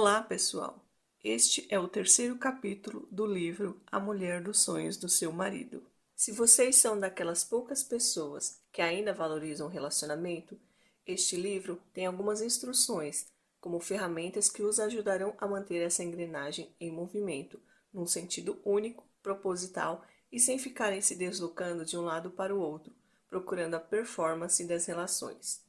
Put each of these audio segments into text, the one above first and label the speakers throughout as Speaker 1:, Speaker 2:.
Speaker 1: Olá, pessoal! Este é o terceiro capítulo do livro A Mulher dos Sonhos do Seu Marido. Se vocês são daquelas poucas pessoas que ainda valorizam o relacionamento, este livro tem algumas instruções, como ferramentas que os ajudarão a manter essa engrenagem em movimento, num sentido único, proposital e sem ficarem se deslocando de um lado para o outro, procurando a performance das relações.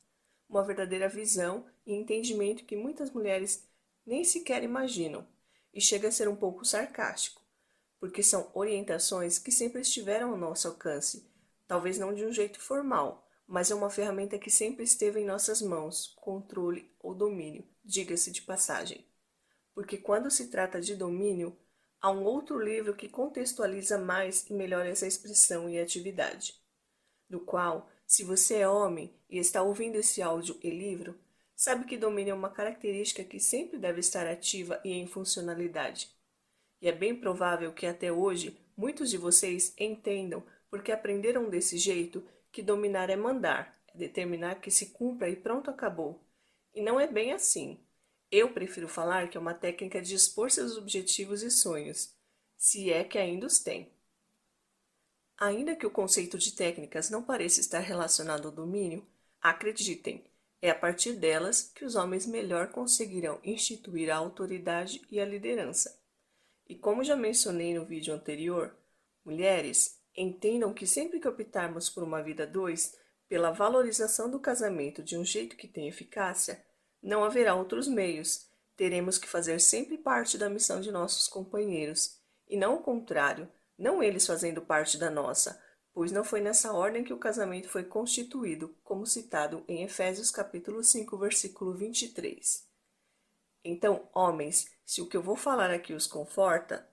Speaker 1: Uma verdadeira visão e entendimento que muitas mulheres nem sequer imaginam, e chega a ser um pouco sarcástico, porque são orientações que sempre estiveram ao nosso alcance, talvez não de um jeito formal, mas é uma ferramenta que sempre esteve em nossas mãos, controle ou domínio, diga-se de passagem. Porque quando se trata de domínio, há um outro livro que contextualiza mais e melhor essa expressão e atividade, do qual, se você é homem e está ouvindo esse áudio e livro, sabe que domínio é uma característica que sempre deve estar ativa e em funcionalidade. E é bem provável que até hoje muitos de vocês entendam, porque aprenderam desse jeito, que dominar é mandar, é determinar que se cumpra e pronto, acabou. E não é bem assim. Eu prefiro falar que é uma técnica de expor seus objetivos e sonhos, se é que ainda os tem. Ainda que o conceito de técnicas não pareça estar relacionado ao domínio, acreditem, é a partir delas que os homens melhor conseguirão instituir a autoridade e a liderança. E como já mencionei no vídeo anterior, mulheres, entendam que sempre que optarmos por uma vida a dois, pela valorização do casamento de um jeito que tenha eficácia, não haverá outros meios. Teremos que fazer sempre parte da missão de nossos companheiros, e não o contrário, não eles fazendo parte da nossa, pois não foi nessa ordem que o casamento foi constituído, como citado em Efésios capítulo 5, versículo 23. Então, homens, se o que eu vou falar aqui os conforta,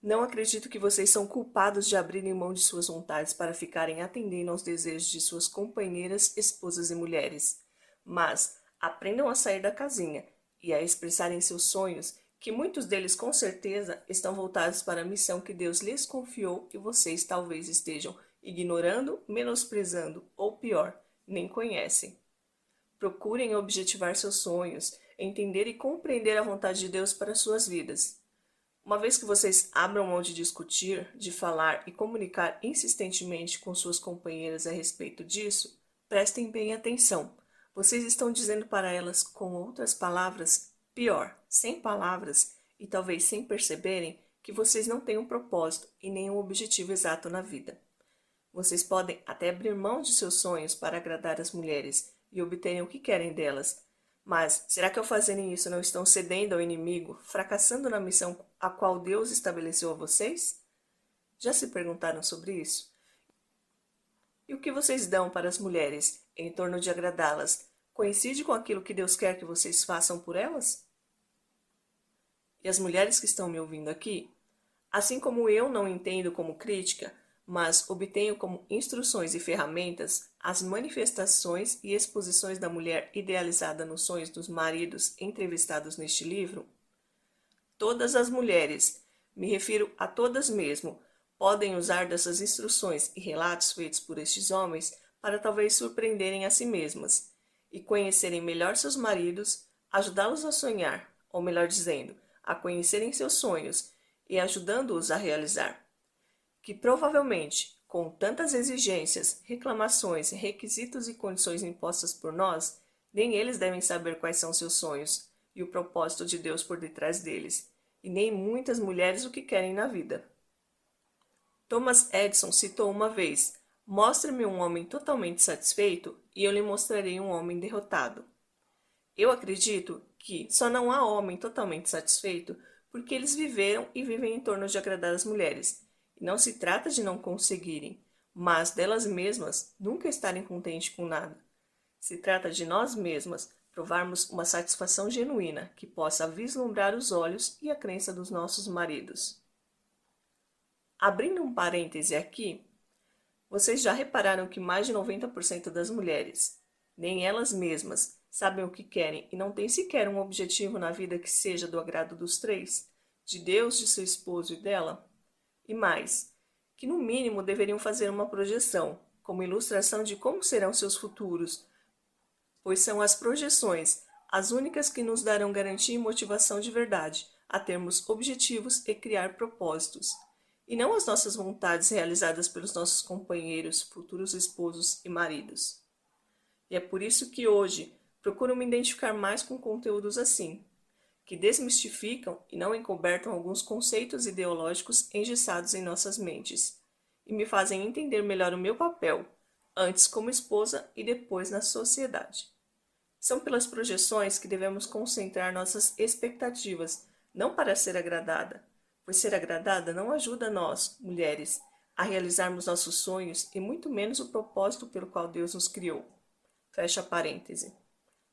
Speaker 1: não acredito que vocês são culpados de abrirem mão de suas vontades para ficarem atendendo aos desejos de suas companheiras, esposas e mulheres. Mas aprendam a sair da casinha e a expressarem seus sonhos, que muitos deles com certeza estão voltados para a missão que Deus lhes confiou e vocês talvez estejam ignorando, menosprezando ou pior, nem conhecem. Procurem objetivar seus sonhos, entender e compreender a vontade de Deus para suas vidas. Uma vez que vocês abram mão de discutir, de falar e comunicar insistentemente com suas companheiras a respeito disso, prestem bem atenção. Vocês estão dizendo para elas, com outras palavras, pior, sem palavras e talvez sem perceberem, que vocês não têm um propósito e nenhum objetivo exato na vida. Vocês podem até abrir mão de seus sonhos para agradar as mulheres e obterem o que querem delas. Mas será que ao fazerem isso não estão cedendo ao inimigo, fracassando na missão a qual Deus estabeleceu a vocês? Já se perguntaram sobre isso? E o que vocês dão para as mulheres em torno de agradá-las coincide com aquilo que Deus quer que vocês façam por elas? E as mulheres que estão me ouvindo aqui, assim como eu não entendo como crítica, mas obtenho como instruções e ferramentas as manifestações e exposições da mulher idealizada nos sonhos dos maridos entrevistados neste livro, todas as mulheres, me refiro a todas mesmo, podem usar dessas instruções e relatos feitos por estes homens para talvez surpreenderem a si mesmas e conhecerem melhor seus maridos, ajudá-los a sonhar, ou melhor dizendo, a conhecerem seus sonhos e ajudando-os a realizar. Que provavelmente, com tantas exigências, reclamações, requisitos e condições impostas por nós, nem eles devem saber quais são seus sonhos e o propósito de Deus por detrás deles, e nem muitas mulheres o que querem na vida. Thomas Edison citou uma vez: mostre-me um homem totalmente satisfeito e eu lhe mostrarei um homem derrotado. Eu acredito que só não há homem totalmente satisfeito porque eles viveram e vivem em torno de agradar as mulheres. E não se trata de não conseguirem, mas delas mesmas nunca estarem contentes com nada. Se trata de nós mesmas provarmos uma satisfação genuína que possa vislumbrar os olhos e a crença dos nossos maridos. Abrindo um parêntese aqui, vocês já repararam que mais de 90% das mulheres, nem elas mesmas, sabem o que querem e não têm sequer um objetivo na vida que seja do agrado dos três, de Deus, de seu esposo e dela? E mais, que no mínimo deveriam fazer uma projeção, como ilustração de como serão seus futuros, pois são as projeções, as únicas que nos darão garantia e motivação de verdade a termos objetivos e criar propósitos, e não as nossas vontades realizadas pelos nossos companheiros, futuros esposos e maridos. E é por isso que hoje procuro me identificar mais com conteúdos assim, que desmistificam e não encobertam alguns conceitos ideológicos engessados em nossas mentes, e me fazem entender melhor o meu papel, antes como esposa e depois na sociedade. São pelas projeções que devemos concentrar nossas expectativas, não para ser agradada, pois ser agradada não ajuda nós, mulheres, a realizarmos nossos sonhos e muito menos o propósito pelo qual Deus nos criou. Fecha parêntese.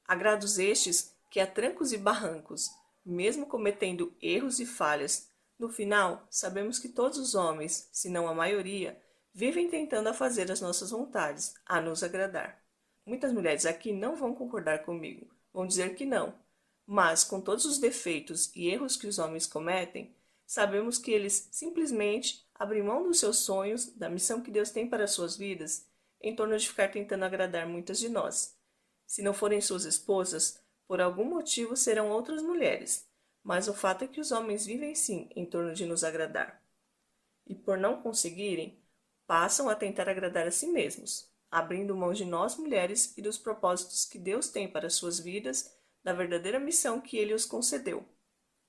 Speaker 1: Agrados estes que a trancos e barrancos, mesmo cometendo erros e falhas, no final sabemos que todos os homens, se não a maioria, vivem tentando a fazer as nossas vontades, a nos agradar. Muitas mulheres aqui não vão concordar comigo, vão dizer que não, mas com todos os defeitos e erros que os homens cometem, sabemos que eles simplesmente abrem mão dos seus sonhos, da missão que Deus tem para as suas vidas, em torno de ficar tentando agradar muitas de nós. Se não forem suas esposas, por algum motivo serão outras mulheres, mas o fato é que os homens vivem sim em torno de nos agradar. E por não conseguirem, passam a tentar agradar a si mesmos, abrindo mão de nós mulheres e dos propósitos que Deus tem para suas vidas, da verdadeira missão que Ele os concedeu.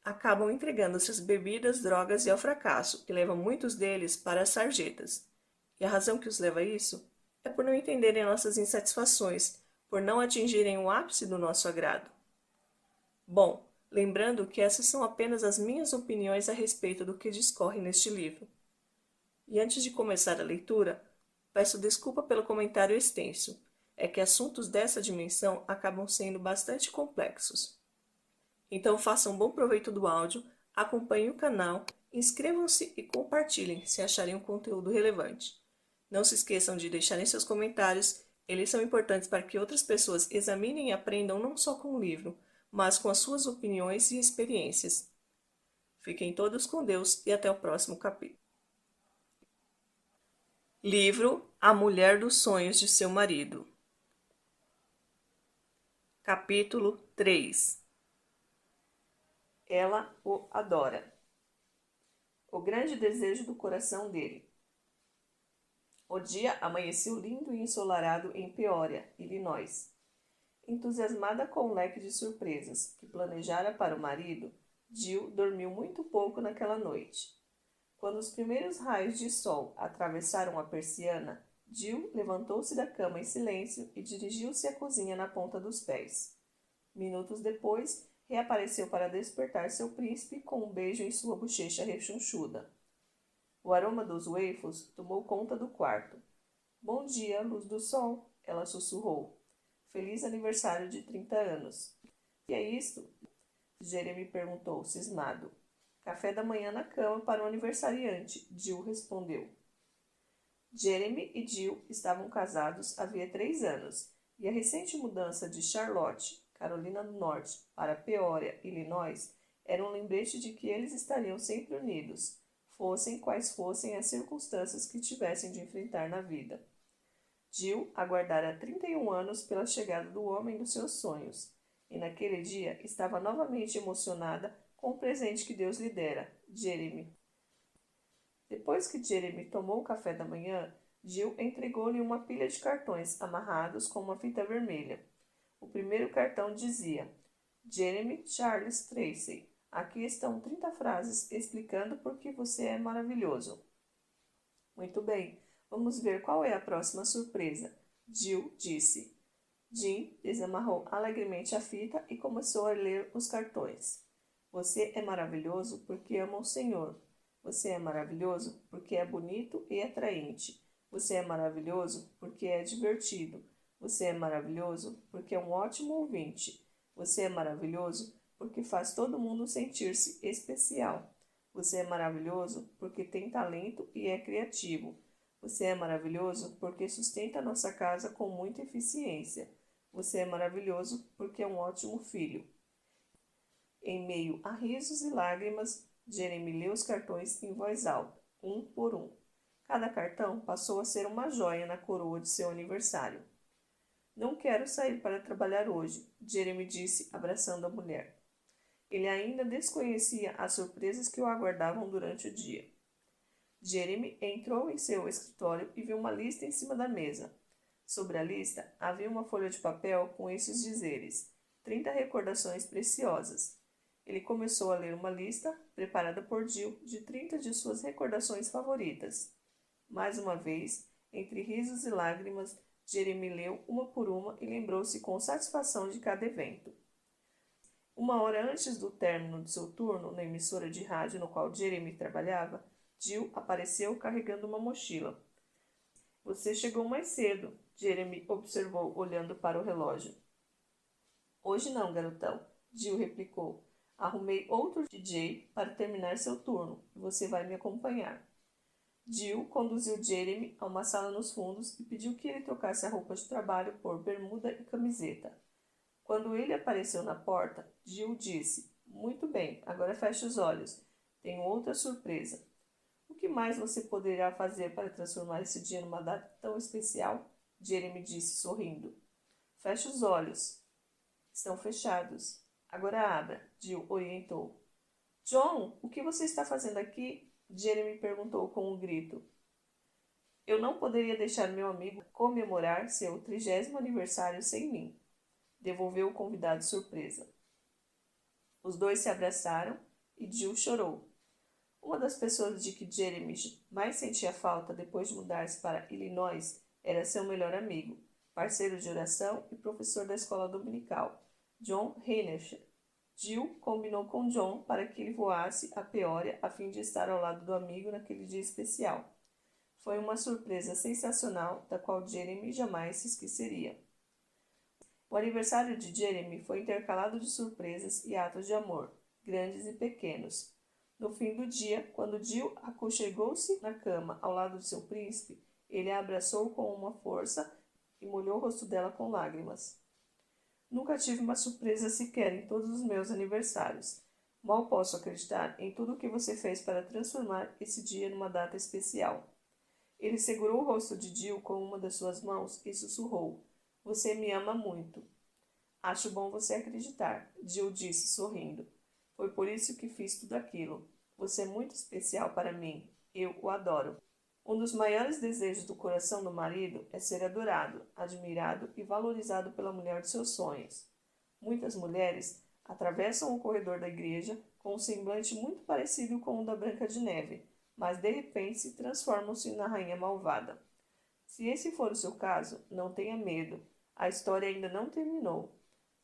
Speaker 1: Acabam entregando-se às bebidas, drogas e ao fracasso, que levam muitos deles para as sarjetas. E a razão que os leva a isso é por não entenderem nossas insatisfações, por não atingirem o ápice do nosso agrado. Bom, lembrando que essas são apenas as minhas opiniões a respeito do que discorre neste livro. E antes de começar a leitura, peço desculpa pelo comentário extenso, é que assuntos dessa dimensão acabam sendo bastante complexos. Então façam bom proveito do áudio, acompanhem o canal, inscrevam-se e compartilhem se acharem o conteúdo relevante. Não se esqueçam de deixarem seus comentários, eles são importantes para que outras pessoas examinem e aprendam não só com o livro, mas com as suas opiniões e experiências. Fiquem todos com Deus e até o próximo capítulo. Livro A Mulher dos Sonhos de Seu Marido. Capítulo 3. Ela o adora. O grande desejo do coração dele. O dia amanheceu lindo e ensolarado em Peoria, Illinois. Entusiasmada com o leque de surpresas que planejara para o marido, Jill dormiu muito pouco naquela noite. Quando os primeiros raios de sol atravessaram a persiana, Jill levantou-se da cama em silêncio e dirigiu-se à cozinha na ponta dos pés. Minutos depois, reapareceu para despertar seu príncipe com um beijo em sua bochecha rechonchuda. O aroma dos waffles tomou conta do quarto. Bom dia, luz do sol, ela sussurrou. Feliz aniversário de 30 anos. E é isto? Jeremy perguntou, cismado. Café da manhã na cama para o aniversariante, Jill respondeu. Jeremy e Jill estavam casados havia 3 anos, e a recente mudança de Charlotte, Carolina do Norte, para Peoria, Illinois, era um lembrete de que eles estariam sempre unidos, fossem quais fossem as circunstâncias que tivessem de enfrentar na vida. Jill aguardara 31 anos pela chegada do homem dos seus sonhos, e naquele dia estava novamente emocionada com o presente que Deus lhe dera, Jeremy. Depois que Jeremy tomou o café da manhã, Jill entregou-lhe uma pilha de cartões amarrados com uma fita vermelha. O primeiro cartão dizia: Jeremy Charles Tracy, aqui estão 30 frases explicando por que você é maravilhoso. Muito bem, vamos ver qual é a próxima surpresa, Jill disse. Jim desamarrou alegremente a fita e começou a ler os cartões. Você é maravilhoso porque ama o Senhor. Você é maravilhoso porque é bonito e atraente. Você é maravilhoso porque é divertido. Você é maravilhoso porque é um ótimo ouvinte. Você é maravilhoso porque faz todo mundo sentir-se especial. Você é maravilhoso porque tem talento e é criativo. Você é maravilhoso porque sustenta nossa casa com muita eficiência. Você é maravilhoso porque é um ótimo filho. Em meio a risos e lágrimas, Jeremy leu os cartões em voz alta, um por um. Cada cartão passou a ser uma joia na coroa de seu aniversário. Não quero sair para trabalhar hoje, Jeremy disse, abraçando a mulher. Ele ainda desconhecia as surpresas que o aguardavam durante o dia. Jeremy entrou em seu escritório e viu uma lista em cima da mesa. Sobre a lista havia uma folha de papel com estes dizeres: 30 recordações preciosas. Ele começou a ler uma lista, preparada por Jill, de 30 de suas recordações favoritas. Mais uma vez, entre risos e lágrimas, Jeremy leu uma por uma e lembrou-se com satisfação de cada evento. Uma hora antes do término de seu turno na emissora de rádio no qual Jeremy trabalhava, Jill apareceu carregando uma mochila. Você chegou mais cedo, Jeremy observou olhando para o relógio. Hoje não, garotão, Jill replicou. Arrumei outro DJ para terminar seu turno e você vai me acompanhar. Jill conduziu Jeremy a uma sala nos fundos e pediu que ele trocasse a roupa de trabalho por bermuda e camiseta. Quando ele apareceu na porta, Jill disse: Muito bem, agora feche os olhos. Tenho outra surpresa. O que mais você poderá fazer para transformar esse dia numa data tão especial? Jeremy disse, sorrindo. Feche os olhos. Estão fechados. Agora abra, Jill orientou. John, o que você está fazendo aqui? Jeremy perguntou com um grito. Eu não poderia deixar meu amigo comemorar seu 30º aniversário sem mim, devolveu o convidado surpresa. Os dois se abraçaram e Jill chorou. Uma das pessoas de que Jeremy mais sentia falta depois de mudar-se para Illinois era seu melhor amigo, parceiro de oração e professor da escola dominical, John Heinrich. Jill combinou com John para que ele voasse a Peoria a fim de estar ao lado do amigo naquele dia especial. Foi uma surpresa sensacional da qual Jeremy jamais se esqueceria. O aniversário de Jeremy foi intercalado de surpresas e atos de amor, grandes e pequenos. No fim do dia, quando Jill aconchegou-se na cama ao lado de seu príncipe, ele a abraçou com uma força e molhou o rosto dela com lágrimas. Nunca tive uma surpresa sequer em todos os meus aniversários. Mal posso acreditar em tudo o que você fez para transformar esse dia numa data especial. Ele segurou o rosto de Jill com uma das suas mãos e sussurrou: Você me ama muito. Acho bom você acreditar, Jill disse, sorrindo. Foi por isso que fiz tudo aquilo. Você é muito especial para mim. Eu o adoro. Um dos maiores desejos do coração do marido é ser adorado, admirado e valorizado pela mulher de seus sonhos. Muitas mulheres atravessam o corredor da igreja com um semblante muito parecido com o da Branca de Neve, mas de repente transformam-se na rainha malvada. Se esse for o seu caso, não tenha medo. A história ainda não terminou.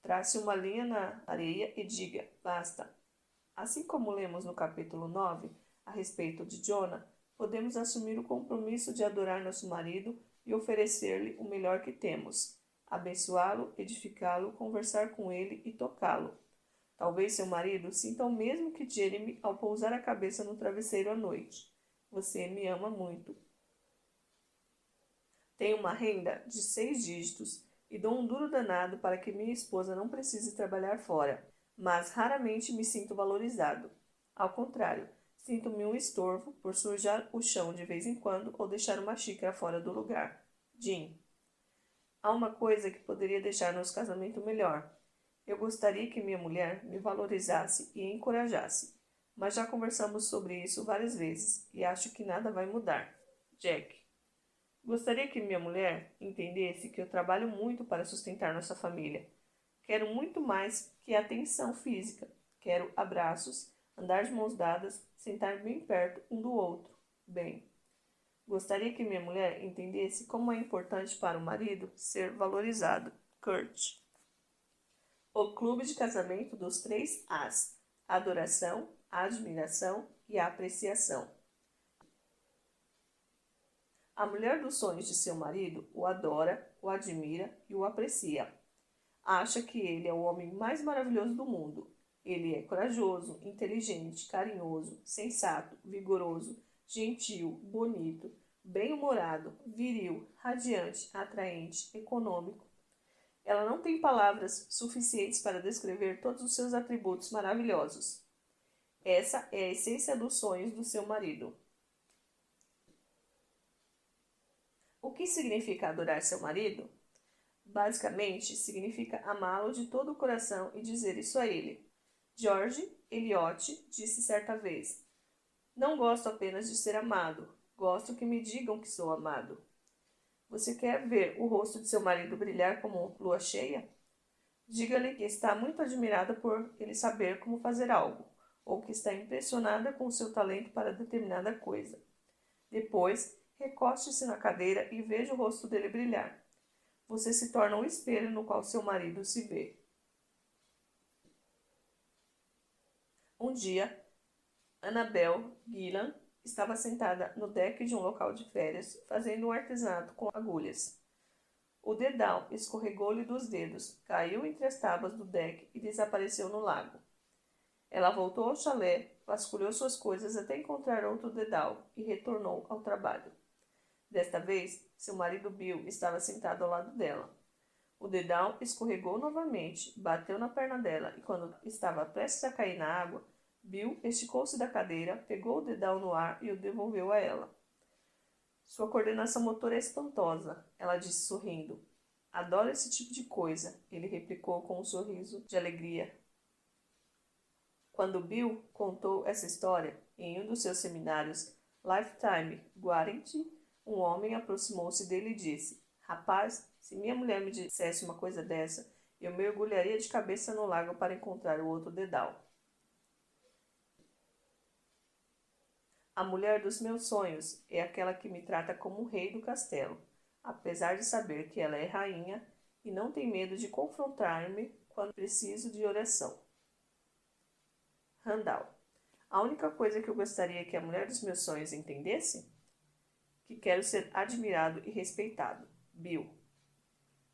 Speaker 1: Trace uma linha na areia e diga, basta. Assim como lemos no capítulo 9, a respeito de Jonah, podemos assumir o compromisso de adorar nosso marido e oferecer-lhe o melhor que temos. Abençoá-lo, edificá-lo, conversar com ele e tocá-lo. Talvez seu marido sinta o mesmo que Jeremy ao pousar a cabeça no travesseiro à noite. Você me ama muito. Tenho uma renda de 6 dígitos e dou um duro danado para que minha esposa não precise trabalhar fora, mas raramente me sinto valorizado. Ao contrário, sinto-me um estorvo por sujar o chão de vez em quando ou deixar uma xícara fora do lugar. Jim. Há uma coisa que poderia deixar nosso casamento melhor. Eu gostaria que minha mulher me valorizasse e encorajasse, mas já conversamos sobre isso várias vezes e acho que nada vai mudar. Jack. Gostaria que minha mulher entendesse que eu trabalho muito para sustentar nossa família. Quero muito mais que atenção física. Quero abraços, andar de mãos dadas, sentar bem perto um do outro. Bem, gostaria que minha mulher entendesse como é importante para o marido ser valorizado. Kurt. O clube de casamento dos 3 As: adoração, admiração e apreciação. A mulher dos sonhos de seu marido o adora, o admira e o aprecia. Acha que ele é o homem mais maravilhoso do mundo. Ele é corajoso, inteligente, carinhoso, sensato, vigoroso, gentil, bonito, bem-humorado, viril, radiante, atraente, econômico. Ela não tem palavras suficientes para descrever todos os seus atributos maravilhosos. Essa é a essência dos sonhos do seu marido. O que significa adorar seu marido? Basicamente, significa amá-lo de todo o coração e dizer isso a ele. George Eliot disse certa vez: "Não gosto apenas de ser amado, gosto que me digam que sou amado." Você quer ver o rosto de seu marido brilhar como lua cheia? Diga-lhe que está muito admirada por ele saber como fazer algo, ou que está impressionada com o seu talento para determinada coisa. Depois, recoste-se na cadeira e veja o rosto dele brilhar. Você se torna o espelho no qual seu marido se vê. Um dia, Annabel Gillan estava sentada no deck de um local de férias, fazendo um artesanato com agulhas. O dedal escorregou-lhe dos dedos, caiu entre as tábuas do deck e desapareceu no lago. Ela voltou ao chalé, vasculhou suas coisas até encontrar outro dedal e retornou ao trabalho. Desta vez, seu marido Bill estava sentado ao lado dela. O dedal escorregou novamente, bateu na perna dela e, quando estava prestes a cair na água, Bill esticou-se da cadeira, pegou o dedal no ar e o devolveu a ela. Sua coordenação motora é espantosa, ela disse sorrindo. Adoro esse tipo de coisa, ele replicou com um sorriso de alegria. Quando Bill contou essa história em um dos seus seminários Lifetime Guarantee, um homem aproximou-se dele e disse: "Rapaz, se minha mulher me dissesse uma coisa dessa, eu mergulharia de cabeça no lago para encontrar o outro dedal." A mulher dos meus sonhos é aquela que me trata como o rei do castelo, apesar de saber que ela é rainha e não tem medo de confrontar-me quando preciso de oração. Randall. A única coisa que eu gostaria que a mulher dos meus sonhos entendesse? Que quero ser admirado e respeitado. Bill.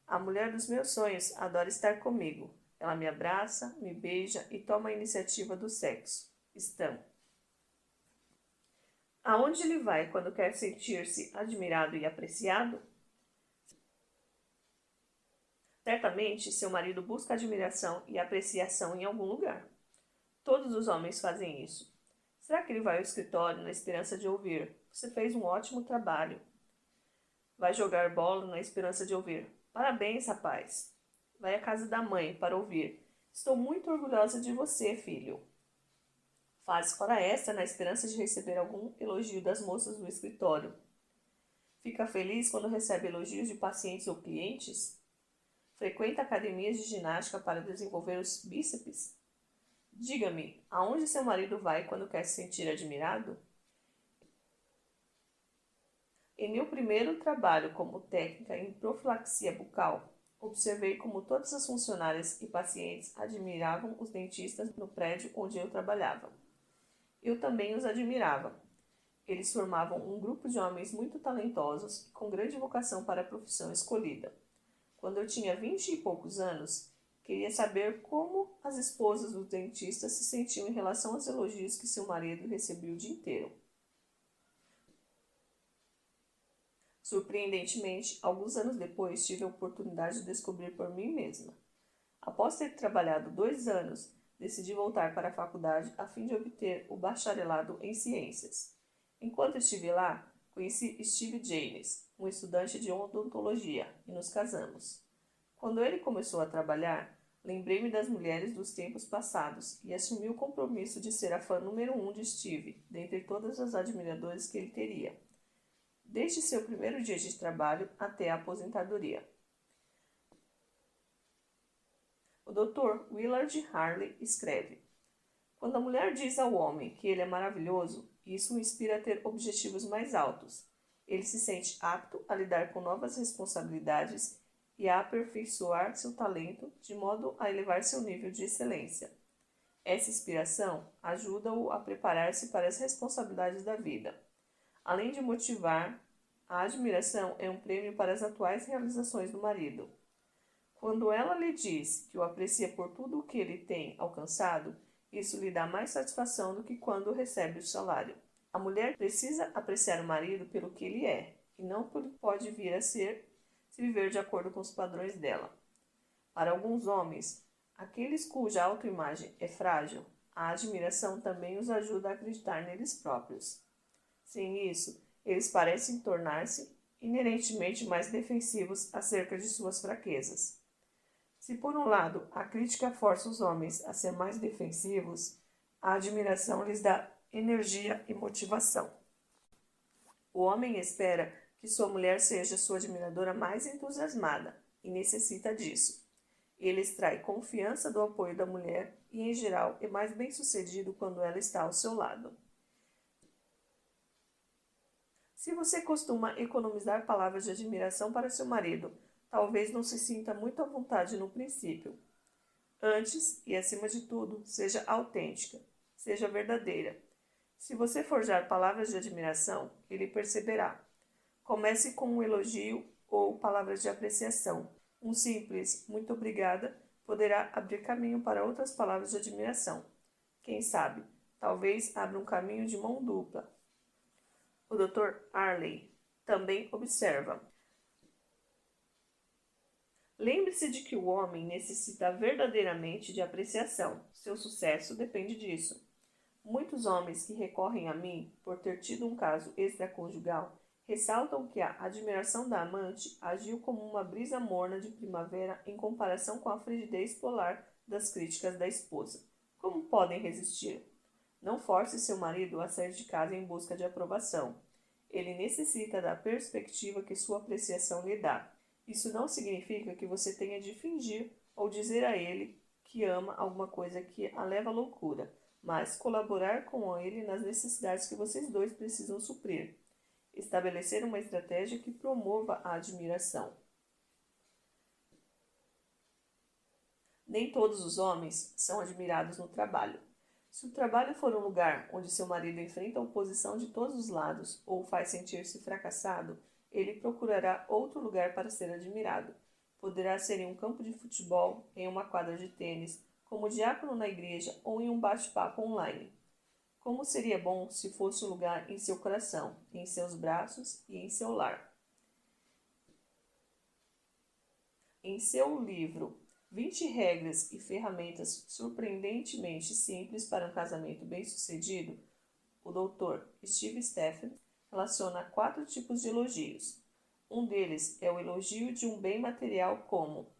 Speaker 1: A mulher dos meus sonhos adora estar comigo. Ela me abraça, me beija e toma a iniciativa do sexo. Stan. Aonde ele vai quando quer sentir-se admirado e apreciado? Certamente, seu marido busca admiração e apreciação em algum lugar. Todos os homens fazem isso. Será que ele vai ao escritório na esperança de ouvir: "Você fez um ótimo trabalho"? Vai jogar bola na esperança de ouvir: "Parabéns, rapaz"? Vai à casa da mãe para ouvir: "Estou muito orgulhosa de você, filho"? Faz hora extra na esperança de receber algum elogio das moças do escritório. Fica feliz quando recebe elogios de pacientes ou clientes? Frequenta academias de ginástica para desenvolver os bíceps? Diga-me, aonde seu marido vai quando quer se sentir admirado? Em meu primeiro trabalho como técnica em profilaxia bucal, observei como todas as funcionárias e pacientes admiravam os dentistas no prédio onde eu trabalhava. Eu também os admirava. Eles formavam um grupo de homens muito talentosos e com grande vocação para a profissão escolhida. Quando eu tinha 20 e poucos anos, queria saber como as esposas dos dentistas se sentiam em relação aos elogios que seu marido recebia o dia inteiro. Surpreendentemente, alguns anos depois, tive a oportunidade de descobrir por mim mesma. Após ter trabalhado 2 anos, decidi voltar para a faculdade a fim de obter o bacharelado em ciências. Enquanto estive lá, conheci Steve James, um estudante de odontologia, e nos casamos. Quando ele começou a trabalhar, lembrei-me das mulheres dos tempos passados e assumi o compromisso de ser a fã número 1 de Steve, dentre todas as admiradoras que ele teria, desde seu primeiro dia de trabalho até a aposentadoria. O Dr. Willard Harley escreve: "Quando a mulher diz ao homem que ele é maravilhoso, isso o inspira a ter objetivos mais altos. Ele se sente apto a lidar com novas responsabilidades e a aperfeiçoar seu talento de modo a elevar seu nível de excelência. Essa inspiração ajuda-o a preparar-se para as responsabilidades da vida. Além de motivar, a admiração é um prêmio para as atuais realizações do marido. Quando ela lhe diz que o aprecia por tudo o que ele tem alcançado, isso lhe dá mais satisfação do que quando recebe o salário. A mulher precisa apreciar o marido pelo que ele é, e não pelo que pode vir a ser se viver de acordo com os padrões dela. Para alguns homens, aqueles cuja autoimagem é frágil, a admiração também os ajuda a acreditar neles próprios. Sem isso, eles parecem tornar-se inerentemente mais defensivos acerca de suas fraquezas. Se por um lado a crítica força os homens a ser mais defensivos, a admiração lhes dá energia e motivação. O homem espera que sua mulher seja sua admiradora mais entusiasmada e necessita disso. Ele extrai confiança do apoio da mulher e, em geral, é mais bem-sucedido quando ela está ao seu lado. Se você costuma economizar palavras de admiração para seu marido, talvez não se sinta muito à vontade no princípio. Antes e acima de tudo, seja autêntica, seja verdadeira. Se você forjar palavras de admiração, ele perceberá. Comece com um elogio ou palavras de apreciação. Um simples muito obrigada poderá abrir caminho para outras palavras de admiração. Quem sabe, talvez abra um caminho de mão dupla. O Dr. Arley também observa. Lembre-se de que o homem necessita verdadeiramente de apreciação. Seu sucesso depende disso. Muitos homens que recorrem a mim por ter tido um caso extraconjugal ressaltam que a admiração da amante agiu como uma brisa morna de primavera em comparação com a frigidez polar das críticas da esposa. Como podem resistir? Não force seu marido a sair de casa em busca de aprovação. Ele necessita da perspectiva que sua apreciação lhe dá. Isso não significa que você tenha de fingir ou dizer a ele que ama alguma coisa que a leva à loucura, mas colaborar com ele nas necessidades que vocês dois precisam suprir. Estabelecer uma estratégia que promova a admiração. Nem todos os homens são admirados no trabalho. Se o trabalho for um lugar onde seu marido enfrenta a oposição de todos os lados ou o faz sentir-se fracassado, ele procurará outro lugar para ser admirado. Poderá ser em um campo de futebol, em uma quadra de tênis, como diácono na igreja ou em um bate-papo online. Como seria bom se fosse um lugar em seu coração, em seus braços e em seu lar. Em seu livro 20 regras e ferramentas surpreendentemente simples para um casamento bem-sucedido, o Dr. Steve Stephen relaciona 4 tipos de elogios. Um deles é o elogio de um bem material como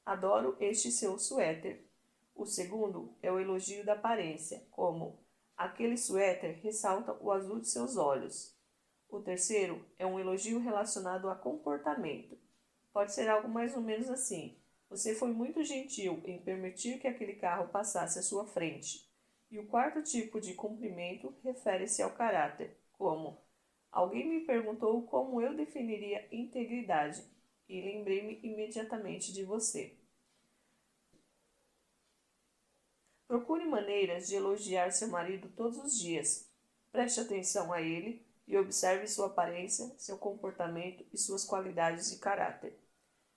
Speaker 1: adoro este seu suéter. O segundo é o elogio da aparência, como aquele suéter ressalta o azul de seus olhos. O terceiro é um elogio relacionado a comportamento. Pode ser algo mais ou menos assim. Você foi muito gentil em permitir que aquele carro passasse à sua frente. E o quarto tipo de cumprimento refere-se ao caráter, como alguém me perguntou como eu definiria integridade e lembrei-me imediatamente de você. Procure maneiras de elogiar seu marido todos os dias. Preste atenção a ele e observe sua aparência, seu comportamento e suas qualidades de caráter.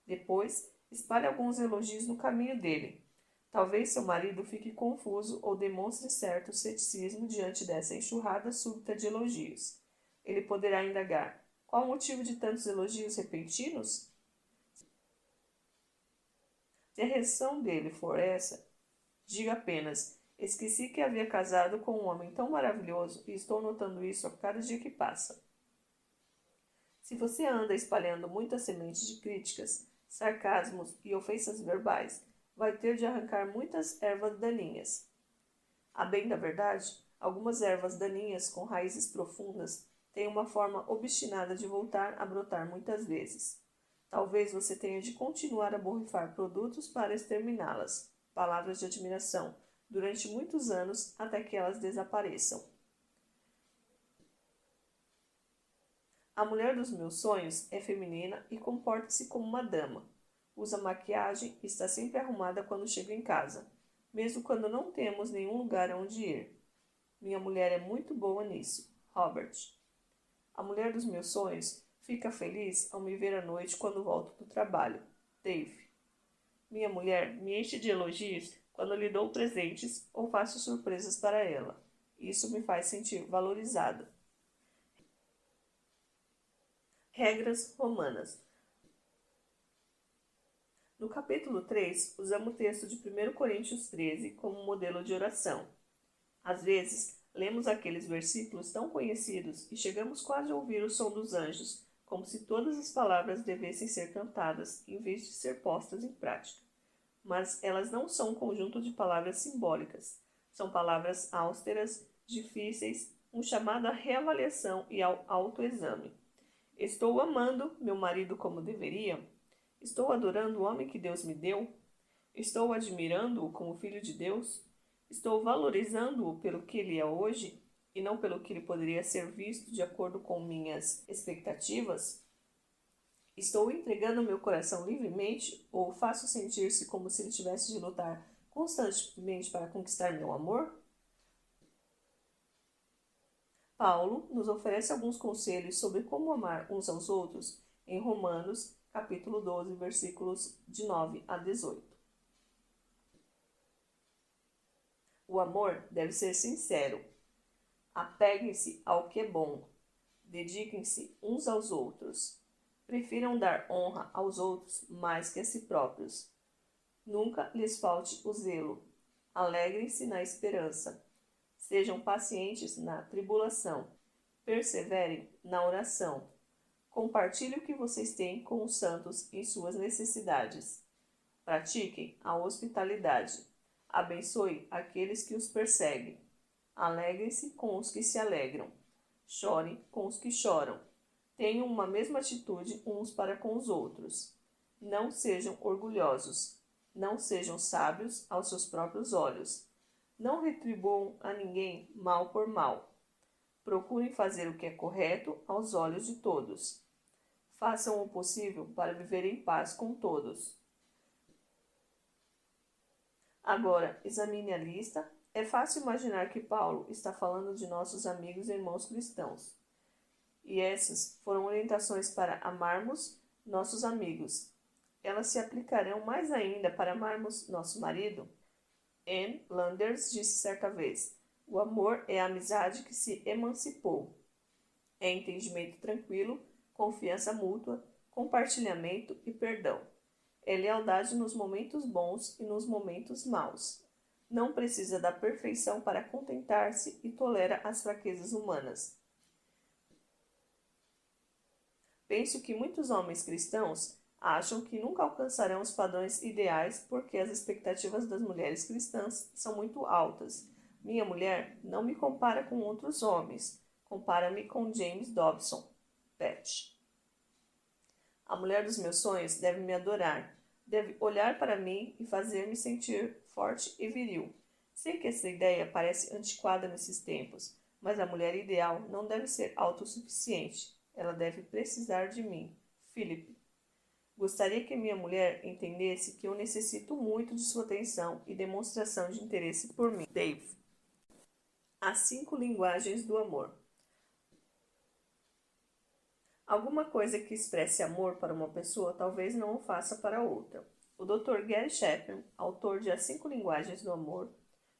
Speaker 1: Depois, espalhe alguns elogios no caminho dele. Talvez seu marido fique confuso ou demonstre certo ceticismo diante dessa enxurrada súbita de elogios. Ele poderá indagar: qual o motivo de tantos elogios repentinos? Se a reação dele for essa, diga apenas: esqueci que havia casado com um homem tão maravilhoso e estou notando isso a cada dia que passa. Se você anda espalhando muitas sementes de críticas, sarcasmos e ofensas verbais, vai ter de arrancar muitas ervas daninhas. A bem da verdade, algumas ervas daninhas com raízes profundas têm uma forma obstinada de voltar a brotar muitas vezes. Talvez você tenha de continuar a borrifar produtos para exterminá-las, palavras de admiração, durante muitos anos até que elas desapareçam. A mulher dos meus sonhos é feminina e comporta-se como uma dama. Usa maquiagem e está sempre arrumada quando chega em casa, mesmo quando não temos nenhum lugar aonde ir. Minha mulher é muito boa nisso. Robert. A mulher dos meus sonhos fica feliz ao me ver à noite quando volto do trabalho. Dave. Minha mulher me enche de elogios quando lhe dou presentes ou faço surpresas para ela. Isso me faz sentir valorizada. Regras romanas. No capítulo 3, usamos o texto de 1 Coríntios 13 como modelo de oração. Às vezes, lemos aqueles versículos tão conhecidos e chegamos quase a ouvir o som dos anjos como se todas as palavras devessem ser cantadas em vez de ser postas em prática. Mas elas não são um conjunto de palavras simbólicas. São palavras austeras, difíceis, um chamado à reavaliação e ao autoexame. Estou amando meu marido como deveria? Estou adorando o homem que Deus me deu? Estou admirando-o como filho de Deus? Estou valorizando-o pelo que ele é hoje e não pelo que ele poderia ser visto de acordo com minhas expectativas? Estou entregando meu coração livremente ou faço sentir-se como se ele tivesse de lutar constantemente para conquistar meu amor? Paulo nos oferece alguns conselhos sobre como amar uns aos outros em Romanos, capítulo 12, versículos de 9 a 18. O amor deve ser sincero. Apeguem-se ao que é bom. Dediquem-se uns aos outros. Prefiram dar honra aos outros mais que a si próprios. Nunca lhes falte o zelo. Alegrem-se na esperança. Sejam pacientes na tribulação. Perseverem na oração. Compartilhe o que vocês têm com os santos em suas necessidades. Pratiquem a hospitalidade. Abençoe aqueles que os perseguem. Alegrem-se com os que se alegram. Chorem com os que choram. Tenham uma mesma atitude uns para com os outros. Não sejam orgulhosos. Não sejam sábios aos seus próprios olhos. Não retribuam a ninguém mal por mal. Procurem fazer o que é correto aos olhos de todos. Façam o possível para viver em paz com todos. Agora, examine a lista. É fácil imaginar que Paulo está falando de nossos amigos e irmãos cristãos. E essas foram orientações para amarmos nossos amigos. Elas se aplicarão mais ainda para amarmos nosso marido? Anne Landers disse certa vez: o amor é a amizade que se emancipou. É entendimento tranquilo, confiança mútua, compartilhamento e perdão. É lealdade nos momentos bons e nos momentos maus. Não precisa da perfeição para contentar-se e tolera as fraquezas humanas. Penso que muitos homens cristãos acham que nunca alcançarão os padrões ideais porque as expectativas das mulheres cristãs são muito altas. Minha mulher não me compara com outros homens, compara-me com James Dobson, Pat. A mulher dos meus sonhos deve me adorar, deve olhar para mim e fazer-me sentir forte e viril. Sei que essa ideia parece antiquada nesses tempos, mas a mulher ideal não deve ser autossuficiente. Ela deve precisar de mim. Philip. Gostaria que minha mulher entendesse que eu necessito muito de sua atenção e demonstração de interesse por mim. Dave. As 5 linguagens do amor. Alguma coisa que expresse amor para uma pessoa talvez não o faça para outra. O Dr. Gary Chapman, autor de As 5 Linguagens do Amor,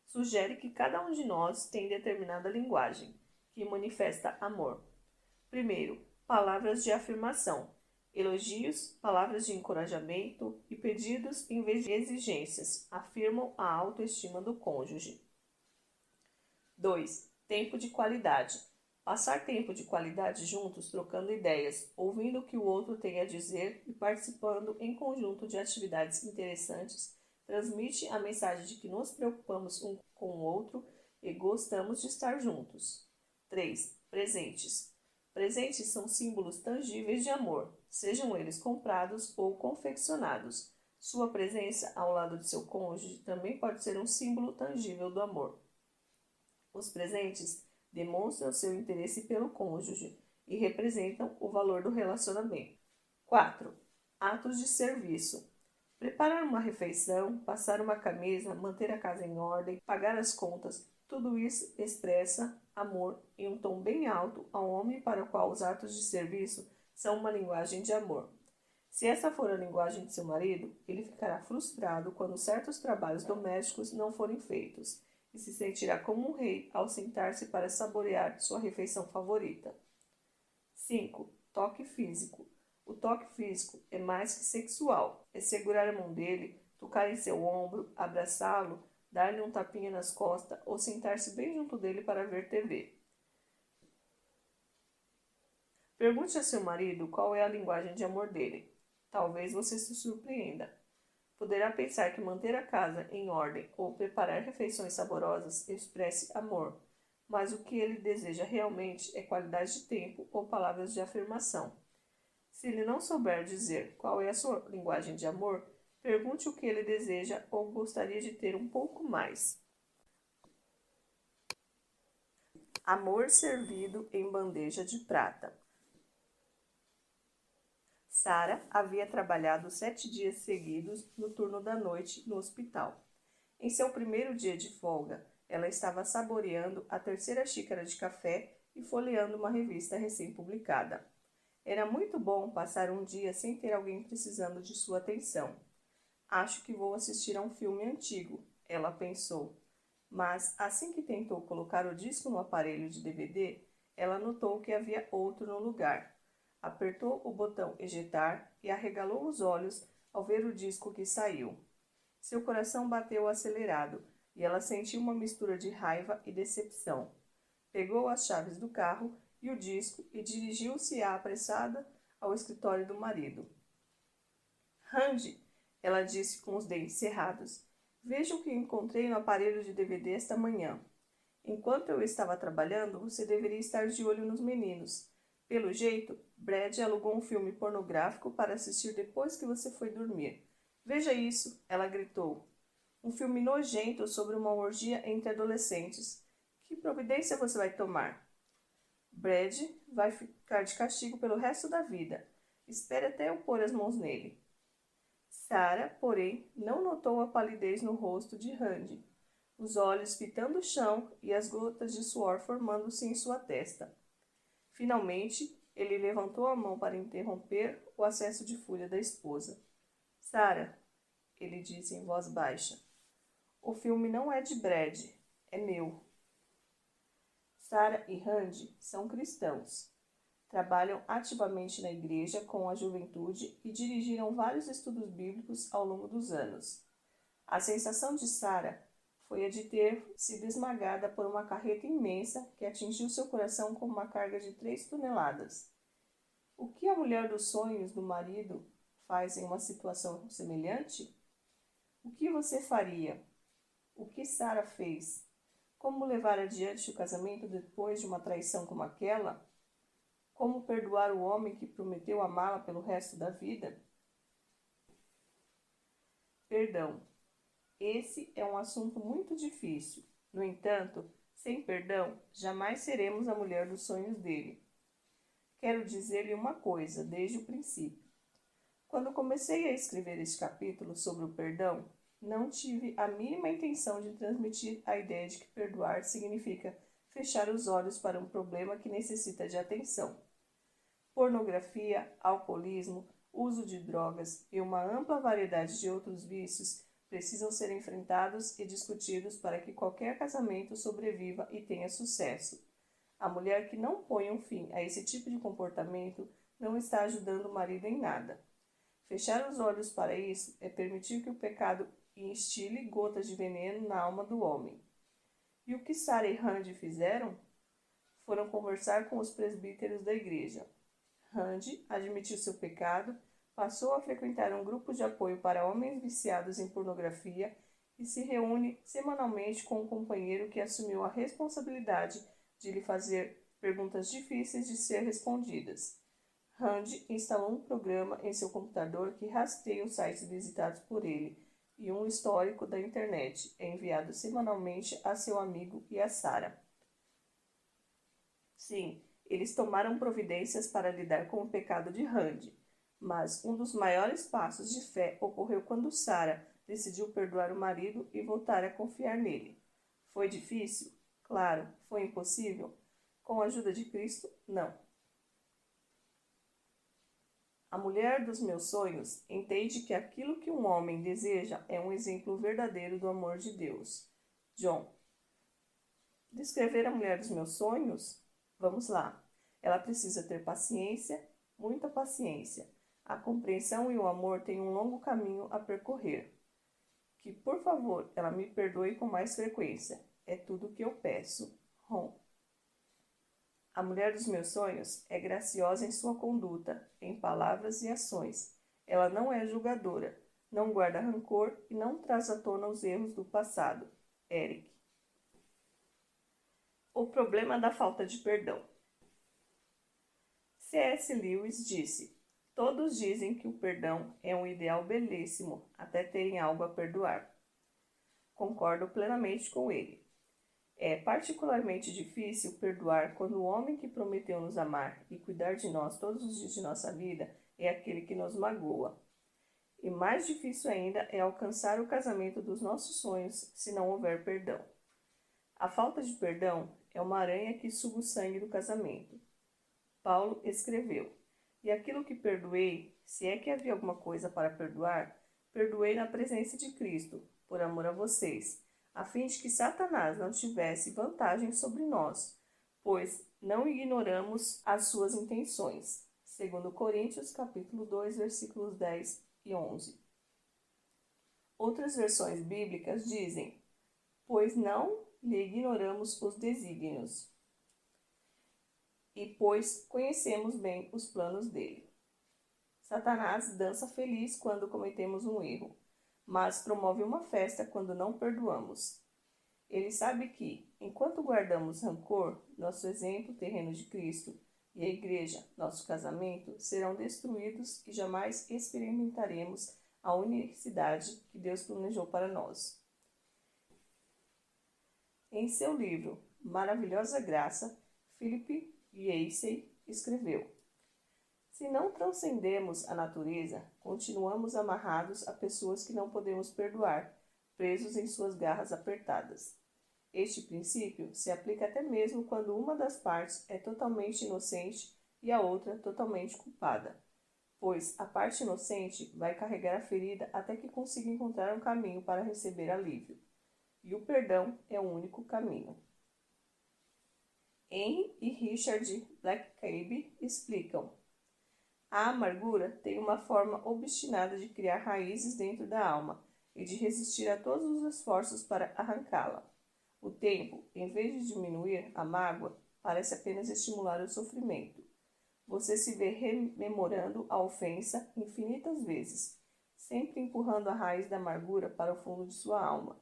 Speaker 1: sugere que cada um de nós tem determinada linguagem, que manifesta amor. Primeiro, palavras de afirmação, elogios, palavras de encorajamento e pedidos em vez de exigências afirmam a autoestima do cônjuge. 2. Tempo de qualidade. Passar tempo de qualidade juntos, trocando ideias, ouvindo o que o outro tem a dizer e participando em conjunto de atividades interessantes, transmite a mensagem de que nos preocupamos um com o outro e gostamos de estar juntos. 3. Presentes. Presentes são símbolos tangíveis de amor, sejam eles comprados ou confeccionados. Sua presença ao lado de seu cônjuge também pode ser um símbolo tangível do amor. Os presentes demonstram seu interesse pelo cônjuge e representam o valor do relacionamento. 4. Atos de serviço. Preparar uma refeição, passar uma camisa, manter a casa em ordem, pagar as contas, tudo isso expressa amor em um tom bem alto ao homem para o qual os atos de serviço são uma linguagem de amor. Se essa for a linguagem de seu marido, ele ficará frustrado quando certos trabalhos domésticos não forem feitos e se sentirá como um rei ao sentar-se para saborear sua refeição favorita. 5. Toque físico. O toque físico é mais que sexual. É segurar a mão dele, tocar em seu ombro, abraçá-lo, dar-lhe um tapinha nas costas ou sentar-se bem junto dele para ver TV. Pergunte a seu marido qual é a linguagem de amor dele. Talvez você se surpreenda. Poderá pensar que manter a casa em ordem ou preparar refeições saborosas expresse amor, mas o que ele deseja realmente é qualidade de tempo ou palavras de afirmação. Se ele não souber dizer qual é a sua linguagem de amor, pergunte o que ele deseja ou gostaria de ter um pouco mais. Amor servido em bandeja de prata. Sara havia trabalhado 7 dias seguidos no turno da noite no hospital. Em seu primeiro dia de folga, ela estava saboreando a terceira xícara de café e folheando uma revista recém-publicada. Era muito bom passar um dia sem ter alguém precisando de sua atenção. Acho que vou assistir a um filme antigo, ela pensou. Mas assim que tentou colocar o disco no aparelho de DVD, ela notou que havia outro no lugar. Apertou o botão ejetar e arregalou os olhos ao ver o disco que saiu. Seu coração bateu acelerado e ela sentiu uma mistura de raiva e decepção. Pegou as chaves do carro e o disco e dirigiu-se apressada ao escritório do marido. Randy, ela disse com os dentes cerrados, veja o que encontrei no aparelho de DVD esta manhã. Enquanto eu estava trabalhando, você deveria estar de olho nos meninos. Pelo jeito, Brad alugou um filme pornográfico para assistir depois que você foi dormir. Veja isso, ela gritou. Um filme nojento sobre uma orgia entre adolescentes. Que providência você vai tomar? Brad vai ficar de castigo pelo resto da vida. Espere até eu pôr as mãos nele. Sara, porém, não notou a palidez no rosto de Randy, os olhos fitando o chão e as gotas de suor formando-se em sua testa. Finalmente, ele levantou a mão para interromper o acesso de fúria da esposa. Sara, ele disse em voz baixa, o filme não é de Brad, é meu. Sara e Randy são cristãos. Trabalham ativamente na igreja com a juventude e dirigiram vários estudos bíblicos ao longo dos anos. A sensação de Sara foi a de ter sido esmagada por uma carreta imensa que atingiu seu coração com uma carga de 3 toneladas. O que a mulher dos sonhos do marido faz em uma situação semelhante? O que você faria? O que Sara fez? Como levar adiante o casamento depois de uma traição como aquela? Como perdoar o homem que prometeu amá-la pelo resto da vida? Perdão. Esse é um assunto muito difícil. No entanto, sem perdão, jamais seremos a mulher dos sonhos dele. Quero dizer-lhe uma coisa desde o princípio. Quando comecei a escrever este capítulo sobre o perdão, não tive a mínima intenção de transmitir a ideia de que perdoar significa fechar os olhos para um problema que necessita de atenção. Pornografia, alcoolismo, uso de drogas e uma ampla variedade de outros vícios precisam ser enfrentados e discutidos para que qualquer casamento sobreviva e tenha sucesso. A mulher que não põe um fim a esse tipo de comportamento não está ajudando o marido em nada. Fechar os olhos para isso é permitir que o pecado instile gotas de veneno na alma do homem. E o que Sara e Randy fizeram? Foram conversar com os presbíteros da igreja. Randy admitiu seu pecado, passou a frequentar um grupo de apoio para homens viciados em pornografia e se reúne semanalmente com um companheiro que assumiu a responsabilidade de lhe fazer perguntas difíceis de ser respondidas. Randy instalou um programa em seu computador que rastreia os sites visitados por ele e um histórico da internet é enviado semanalmente a seu amigo e a Sara. Sim, eles tomaram providências para lidar com o pecado de Randy, mas um dos maiores passos de fé ocorreu quando Sara decidiu perdoar o marido e voltar a confiar nele. Foi difícil? Claro. Foi impossível? Com a ajuda de Cristo, não. A mulher dos meus sonhos entende que aquilo que um homem deseja é um exemplo verdadeiro do amor de Deus. John. Descrever a mulher dos meus sonhos? Vamos lá. Ela precisa ter paciência, muita paciência. A compreensão e o amor têm um longo caminho a percorrer. Que, por favor, ela me perdoe com mais frequência. É tudo o que eu peço. Ron. A mulher dos meus sonhos é graciosa em sua conduta, em palavras e ações. Ela não é julgadora, não guarda rancor e não traz à tona os erros do passado. Eric. O problema da falta de perdão. C.S. Lewis disse: todos dizem que o perdão é um ideal belíssimo até terem algo a perdoar. Concordo plenamente com ele. É particularmente difícil perdoar quando o homem que prometeu nos amar e cuidar de nós todos os dias de nossa vida é aquele que nos magoa. E mais difícil ainda é alcançar o casamento dos nossos sonhos se não houver perdão. A falta de perdão é uma aranha que suga o sangue do casamento. Paulo escreveu: e aquilo que perdoei, se é que havia alguma coisa para perdoar, perdoei na presença de Cristo, por amor a vocês, a fim de que Satanás não tivesse vantagem sobre nós, pois não ignoramos as suas intenções. 2 Coríntios, capítulo 2, versículos 10 e 11. Outras versões bíblicas dizem: pois não lhe ignoramos os desígnios, e pois conhecemos bem os planos dele. Satanás dança feliz quando cometemos um erro, mas promove uma festa quando não perdoamos. Ele sabe que, enquanto guardamos rancor, nosso exemplo terreno de Cristo e a Igreja, nosso casamento, serão destruídos e jamais experimentaremos a unicidade que Deus planejou para nós. Em seu livro Maravilhosa Graça, Philip Yancey escreveu: se não transcendemos a natureza, continuamos amarrados a pessoas que não podemos perdoar, presos em suas garras apertadas. Este princípio se aplica até mesmo quando uma das partes é totalmente inocente e a outra totalmente culpada, pois a parte inocente vai carregar a ferida até que consiga encontrar um caminho para receber alívio, e o perdão é o único caminho. Henry e Richard Blackaby explicam: a amargura tem uma forma obstinada de criar raízes dentro da alma e de resistir a todos os esforços para arrancá-la. O tempo, em vez de diminuir a mágoa, parece apenas estimular o sofrimento. Você se vê rememorando a ofensa infinitas vezes, sempre empurrando a raiz da amargura para o fundo de sua alma.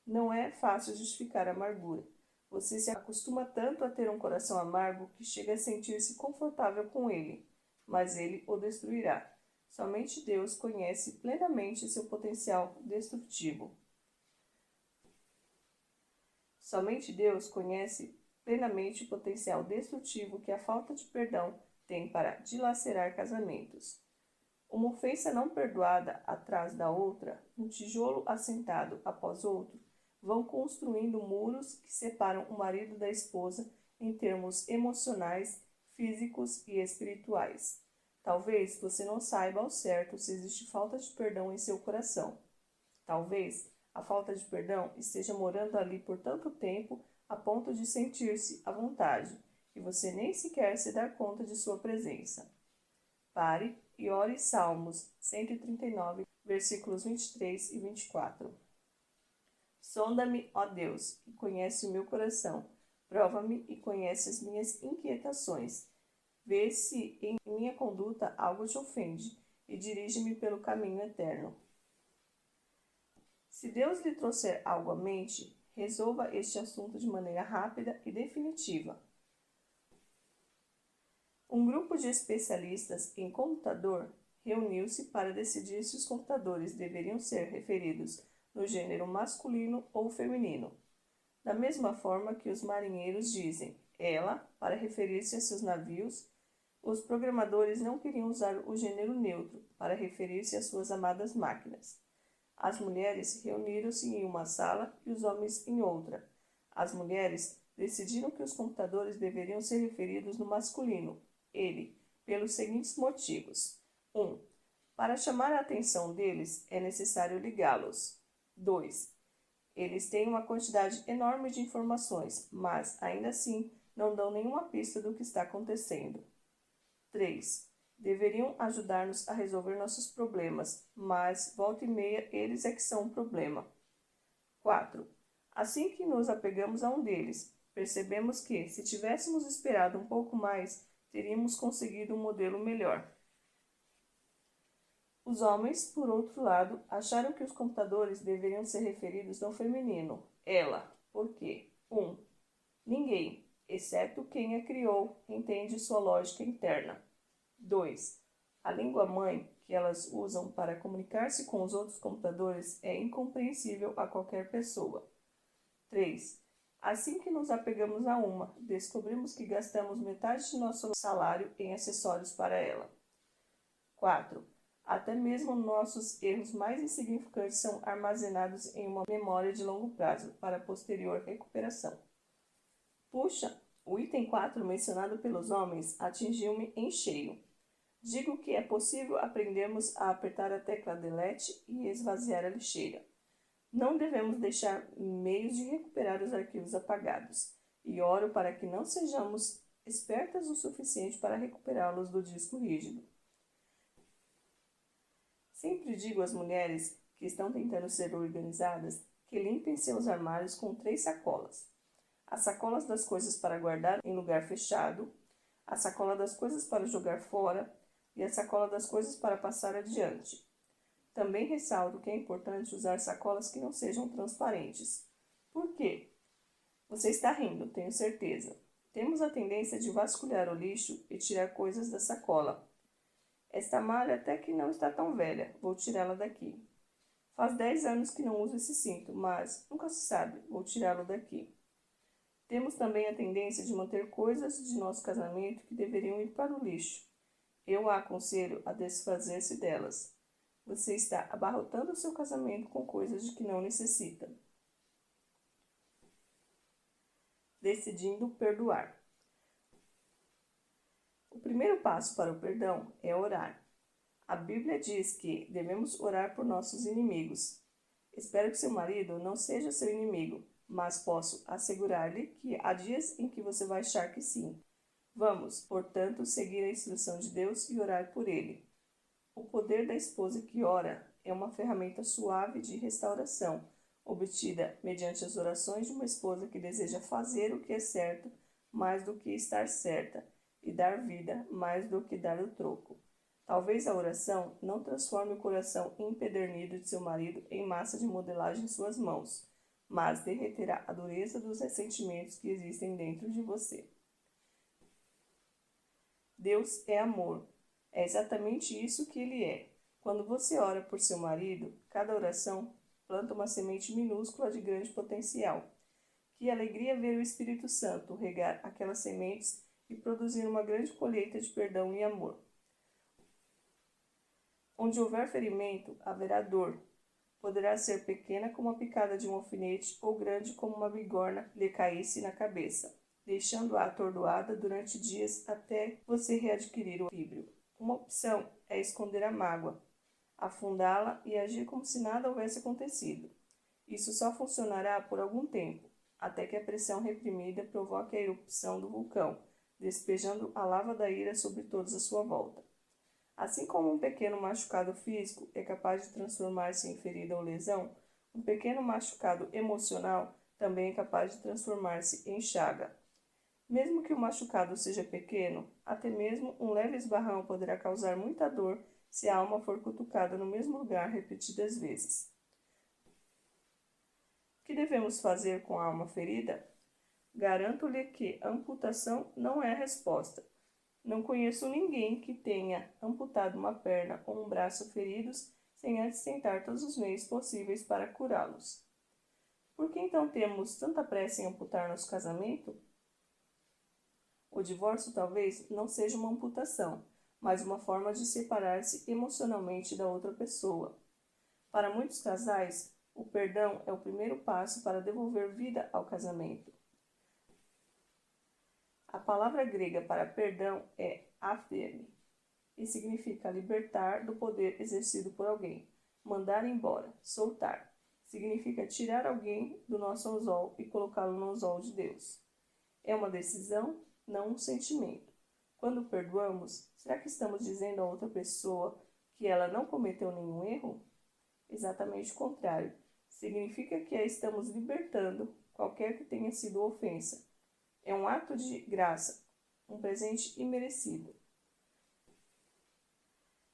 Speaker 1: Não é fácil justificar a amargura. Você se acostuma tanto a ter um coração amargo que chega a sentir-se confortável com ele, mas ele o destruirá. Somente Deus conhece plenamente seu potencial destrutivo. Somente Deus conhece plenamente o potencial destrutivo que a falta de perdão tem para dilacerar casamentos. Uma ofensa não perdoada atrás da outra, um tijolo assentado após outro, vão construindo muros que separam o marido da esposa em termos emocionais, físicos e espirituais. Talvez você não saiba ao certo se existe falta de perdão em seu coração. Talvez a falta de perdão esteja morando ali por tanto tempo a ponto de sentir-se à vontade e você nem sequer se dar conta de sua presença. Pare e ore Salmos 139, versículos 23 e 24. Sonda-me, ó Deus, e conhece o meu coração. Prova-me e conhece as minhas inquietações. Vê se em minha conduta algo te ofende e dirige-me pelo caminho eterno. Se Deus lhe trouxer algo à mente, resolva este assunto de maneira rápida e definitiva. Um grupo de especialistas em computador reuniu-se para decidir se os computadores deveriam ser referidos no gênero masculino ou feminino. Da mesma forma que os marinheiros dizem ela para referir-se a seus navios, os programadores não queriam usar o gênero neutro para referir-se às suas amadas máquinas. As mulheres reuniram-se em uma sala e os homens em outra. As mulheres decidiram que os computadores deveriam ser referidos no masculino, ele, pelos seguintes motivos. 1. Para chamar a atenção deles, é necessário ligá-los. 2. Eles têm uma quantidade enorme de informações, mas, ainda assim, não dão nenhuma pista do que está acontecendo. 3. Deveriam ajudar-nos a resolver nossos problemas, mas, volta e meia, eles é que são um problema. 4. Assim que nos apegamos a um deles, Percebemos que, se tivéssemos esperado um pouco mais, teríamos conseguido um modelo melhor. Os homens, por outro lado, acharam que os computadores deveriam ser referidos no feminino, ela, porque 1. Ninguém, exceto quem a criou, entende sua lógica interna. 2. A língua-mãe que elas usam para comunicar-se com os outros computadores é incompreensível a qualquer pessoa. 3. Assim que nos apegamos a uma, descobrimos que gastamos metade de nosso salário em acessórios para ela. 4. Até mesmo nossos erros mais insignificantes são armazenados em uma memória de longo prazo para posterior recuperação. Puxa, o item 4 mencionado pelos homens atingiu-me em cheio. Digo que é possível aprendermos a apertar a tecla Delete e esvaziar a lixeira. Não devemos deixar meios de recuperar os arquivos apagados, e oro para que não sejamos espertas o suficiente para recuperá-los do disco rígido. Sempre digo às mulheres que estão tentando ser organizadas que limpem seus armários com 3 sacolas. As sacolas das coisas para guardar em lugar fechado, a sacola das coisas para jogar fora e a sacola das coisas para passar adiante. Também ressalto que é importante usar sacolas que não sejam transparentes. Por quê? Você está rindo, tenho certeza. Temos a tendência de vasculhar o lixo e tirar coisas da sacola. Esta malha até que não está tão velha, vou tirá-la daqui. Faz 10 anos que não uso esse cinto, mas nunca se sabe, vou tirá-lo daqui. Temos também a tendência de manter coisas de nosso casamento que deveriam ir para o lixo. Eu a aconselho a desfazer-se delas. Você está abarrotando o seu casamento com coisas de que não necessita. Decidindo perdoar. O primeiro passo para o perdão é orar. A Bíblia diz que devemos orar por nossos inimigos. Espero que seu marido não seja seu inimigo, mas posso assegurar-lhe que há dias em que você vai achar que sim. Vamos, portanto, seguir a instrução de Deus e orar por ele. O poder da esposa que ora é uma ferramenta suave de restauração, obtida mediante as orações de uma esposa que deseja fazer o que é certo mais do que estar certa e dar vida mais do que dar o troco. Talvez a oração não transforme o coração empedernido de seu marido em massa de modelagem em suas mãos, mas derreterá a dureza dos ressentimentos que existem dentro de você. Deus é amor. É exatamente isso que ele é. Quando você ora por seu marido, cada oração planta uma semente minúscula de grande potencial. Que alegria ver o Espírito Santo regar aquelas sementes e produzir uma grande colheita de perdão e amor. Onde houver ferimento, haverá dor. Poderá ser pequena como a picada de um alfinete ou grande como uma bigorna lhe caísse na cabeça, deixando-a atordoada durante dias até você readquirir o equilíbrio. Uma opção é esconder a mágoa, afundá-la e agir como se nada houvesse acontecido. Isso só funcionará por algum tempo, até que a pressão reprimida provoque a erupção do vulcão, despejando a lava da ira sobre todos à sua volta. Assim como um pequeno machucado físico é capaz de transformar-se em ferida ou lesão, um pequeno machucado emocional também é capaz de transformar-se em chaga. Mesmo que o machucado seja pequeno, até mesmo um leve esbarrão poderá causar muita dor se a alma for cutucada no mesmo lugar repetidas vezes. O que devemos fazer com a alma ferida? Garanto-lhe que a amputação não é a resposta. Não conheço ninguém que tenha amputado uma perna ou um braço feridos sem antes tentar todos os meios possíveis para curá-los. Por que então temos tanta pressa em amputar nosso casamento? O divórcio talvez não seja uma amputação, mas uma forma de separar-se emocionalmente da outra pessoa. Para muitos casais, o perdão é o primeiro passo para devolver vida ao casamento. A palavra grega para perdão é aphrene e significa libertar do poder exercido por alguém, mandar embora, soltar. Significa tirar alguém do nosso anzol e colocá-lo no anzol de Deus. É uma decisão, não um sentimento. Quando perdoamos, será que estamos dizendo a outra pessoa que ela não cometeu nenhum erro? Exatamente o contrário. Significa que a estamos libertando, qualquer que tenha sido a ofensa. É um ato de graça, um presente imerecido.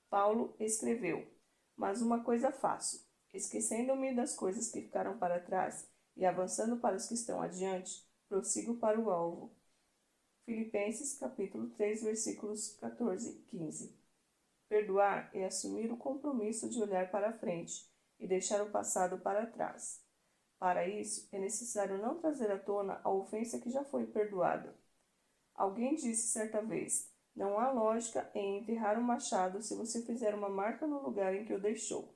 Speaker 1: Paulo escreveu: Mas uma coisa faço, esquecendo-me das coisas que ficaram para trás e avançando para os que estão adiante, prossigo para o alvo. Filipenses capítulo 3, versículos 14 e 15. Perdoar é assumir o compromisso de olhar para a frente e deixar o passado para trás. Para isso, é necessário não trazer à tona a ofensa que já foi perdoada. Alguém disse certa vez: não há lógica em enterrar um machado se você fizer uma marca no lugar em que o deixou.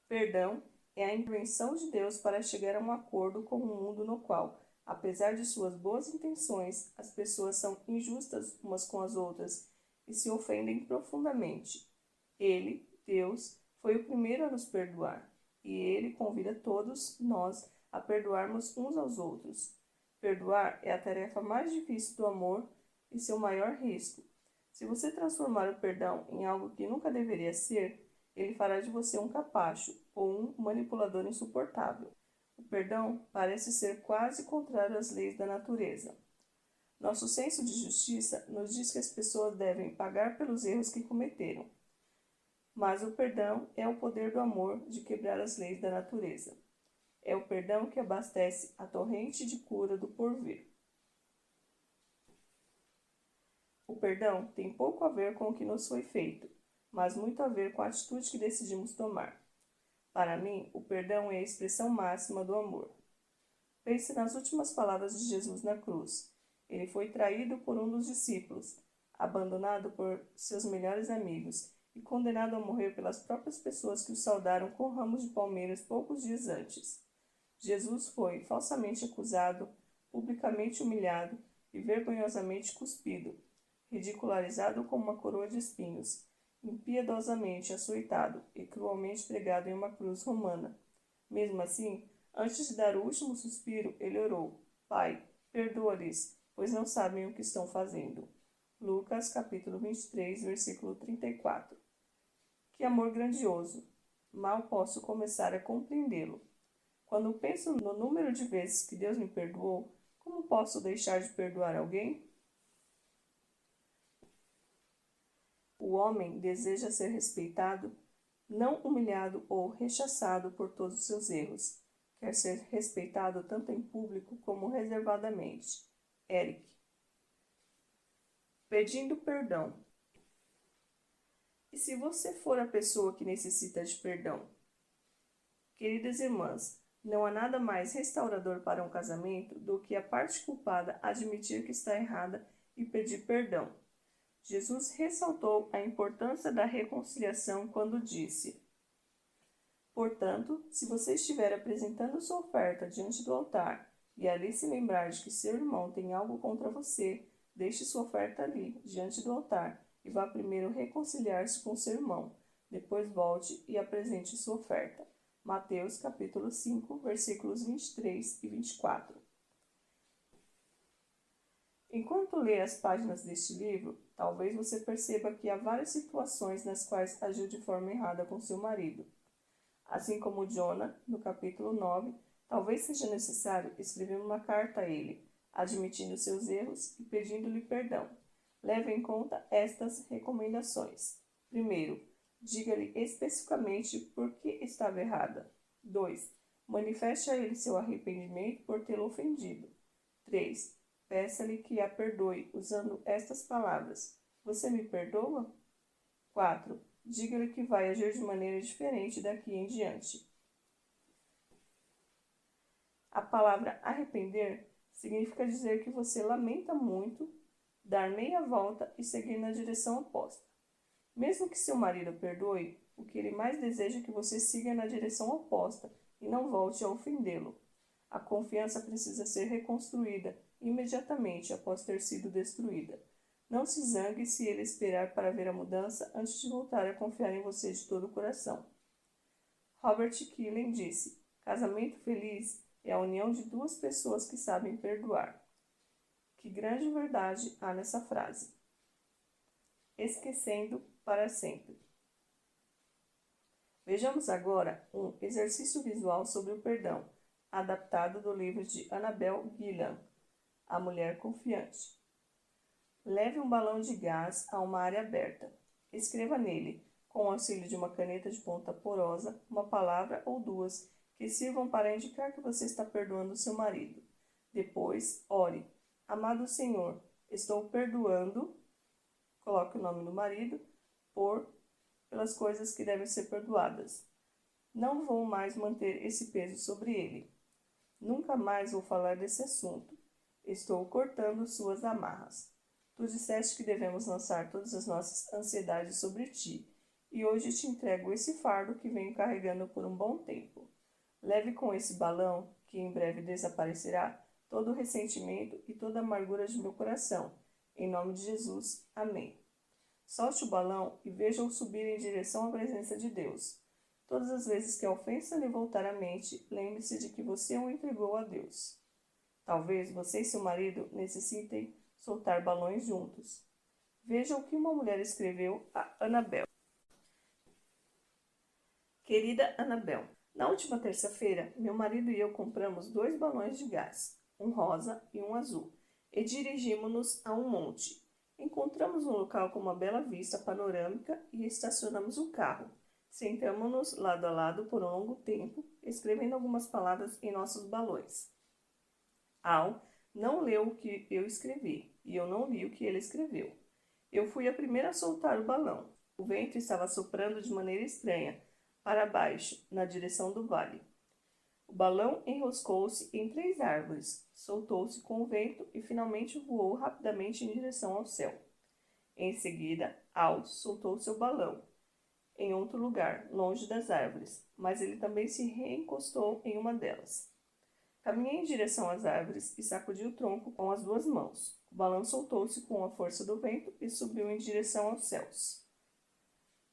Speaker 1: Perdão é a intervenção de Deus para chegar a um acordo com um mundo no qual, apesar de suas boas intenções, as pessoas são injustas umas com as outras e se ofendem profundamente. Ele, Deus, foi o primeiro a nos perdoar, e ele convida todos nós a perdoarmos uns aos outros. Perdoar é a tarefa mais difícil do amor e seu maior risco. Se você transformar o perdão em algo que nunca deveria ser, ele fará de você um capacho ou um manipulador insuportável. O perdão parece ser quase contrário às leis da natureza. Nosso senso de justiça nos diz que as pessoas devem pagar pelos erros que cometeram. Mas o perdão é o poder do amor de quebrar as leis da natureza. É o perdão que abastece a torrente de cura do porvir. O perdão tem pouco a ver com o que nos foi feito, mas muito a ver com a atitude que decidimos tomar. Para mim, o perdão é a expressão máxima do amor. Pense nas últimas palavras de Jesus na cruz. Ele foi traído por um dos discípulos, abandonado por seus melhores amigos e condenado a morrer pelas próprias pessoas que o saudaram com ramos de palmeiras poucos dias antes. Jesus foi falsamente acusado, publicamente humilhado e vergonhosamente cuspido, ridicularizado com uma coroa de espinhos, impiedosamente açoitado e cruelmente pregado em uma cruz romana. Mesmo assim, antes de dar o último suspiro, ele orou: Pai, perdoa-lhes, pois não sabem o que estão fazendo. Lucas, capítulo 23, versículo 34. Que amor grandioso! Mal posso começar a compreendê-lo. Quando penso no número de vezes que Deus me perdoou, como posso deixar de perdoar alguém? O homem deseja ser respeitado, não humilhado ou rechaçado por todos os seus erros. Quer ser respeitado tanto em público como reservadamente. Eric. Pedindo perdão. E se você for a pessoa que necessita de perdão? Queridas irmãs, não há nada mais restaurador para um casamento do que a parte culpada admitir que está errada e pedir perdão. Jesus ressaltou a importância da reconciliação quando disse: Portanto, se você estiver apresentando sua oferta diante do altar e ali se lembrar de que seu irmão tem algo contra você, deixe sua oferta ali, diante do altar, e vá primeiro reconciliar-se com seu irmão. Depois volte e apresente sua oferta. Mateus capítulo 5, versículos 23 e 24. Enquanto lê as páginas deste livro, talvez você perceba que há várias situações nas quais agiu de forma errada com seu marido. Assim como Jonah, no capítulo 9, talvez seja necessário escrever uma carta a ele, admitindo seus erros e pedindo-lhe perdão. Leve em conta estas recomendações. Primeiro, diga-lhe especificamente por que estava errada. 2. Manifeste a ele seu arrependimento por tê-lo ofendido. 3. Peça-lhe que a perdoe usando estas palavras: Você me perdoa? 4. Diga-lhe que vai agir de maneira diferente daqui em diante. A palavra arrepender significa dizer que você lamenta muito, dar meia volta e seguir na direção oposta. Mesmo que seu marido perdoe, o que ele mais deseja é que você siga na direção oposta e não volte a ofendê-lo. A confiança precisa ser reconstruída imediatamente após ter sido destruída. Não se zangue se ele esperar para ver a mudança antes de voltar a confiar em você de todo o coração. Robert Killen disse: casamento feliz é a união de duas pessoas que sabem perdoar. Que grande verdade há nessa frase. Esquecendo para sempre. Vejamos agora um exercício visual sobre o perdão, adaptado do livro de Annabel Gilliam, A Mulher Confiante. Leve um balão de gás a uma área aberta. Escreva nele, com o auxílio de uma caneta de ponta porosa, uma palavra ou duas que sirvam para indicar que você está perdoando seu marido. Depois, ore. Amado Senhor, estou perdoando, coloque o nome do marido, pelas coisas que devem ser perdoadas. Não vou mais manter esse peso sobre ele. Nunca mais vou falar desse assunto. Estou cortando suas amarras. Tu disseste que devemos lançar todas as nossas ansiedades sobre ti, e hoje te entrego esse fardo que venho carregando por um bom tempo. Leve com esse balão, que em breve desaparecerá, todo o ressentimento e toda a amargura de meu coração. Em nome de Jesus. Amém. Solte o balão e veja-o subir em direção à presença de Deus. Todas as vezes que a ofensa lhe voltar à mente, lembre-se de que você o entregou a Deus. Talvez você e seu marido necessitem soltar balões juntos. Veja o que uma mulher escreveu a Annabel. Querida Annabel, na última terça-feira, meu marido e eu compramos 2 balões de gás, um rosa e um azul, e dirigimos-nos a um monte. Encontramos um local com uma bela vista panorâmica e estacionamos o carro. Sentamos-nos lado a lado por um longo tempo, escrevendo algumas palavras em nossos balões. Al não leu o que eu escrevi, e eu não li o que ele escreveu. Eu fui a primeira a soltar o balão. O vento estava soprando de maneira estranha, para baixo, na direção do vale. O balão enroscou-se em 3 árvores, soltou-se com o vento e finalmente voou rapidamente em direção ao céu. Em seguida, Al soltou seu balão em outro lugar, longe das árvores, mas ele também se reencostou em uma delas. Caminhei em direção às árvores e sacudi o tronco com as 2 mãos. O balão soltou-se com a força do vento e subiu em direção aos céus.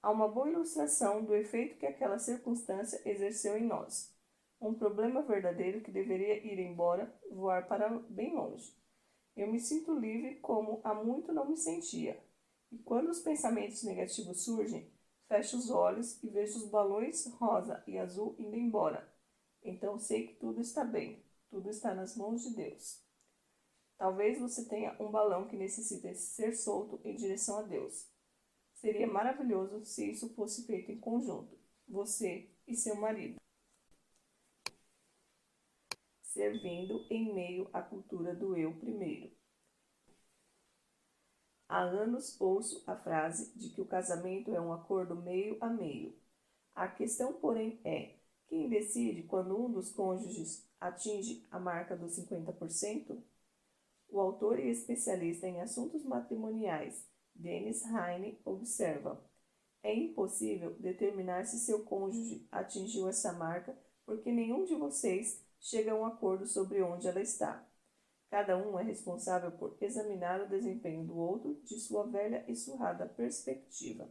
Speaker 1: Há uma boa ilustração do efeito que aquela circunstância exerceu em nós. Um problema verdadeiro que deveria ir embora, voar para bem longe. Eu me sinto livre como há muito não me sentia. E quando os pensamentos negativos surgem, fecho os olhos e vejo os balões rosa e azul indo embora. Então sei que tudo está bem, tudo está nas mãos de Deus. Talvez você tenha um balão que necessite ser solto em direção a Deus. Seria maravilhoso se isso fosse feito em conjunto, você e seu marido, servindo em meio à cultura do eu primeiro. Há anos ouço a frase de que o casamento é um acordo meio a meio. A questão, porém, é: quem decide quando um dos cônjuges atinge a marca dos 50%? O autor e especialista em assuntos matrimoniais, Dennis Heine, observa: é impossível determinar se seu cônjuge atingiu essa marca porque nenhum de vocês chega a um acordo sobre onde ela está. Cada um é responsável por examinar o desempenho do outro de sua velha e surrada perspectiva.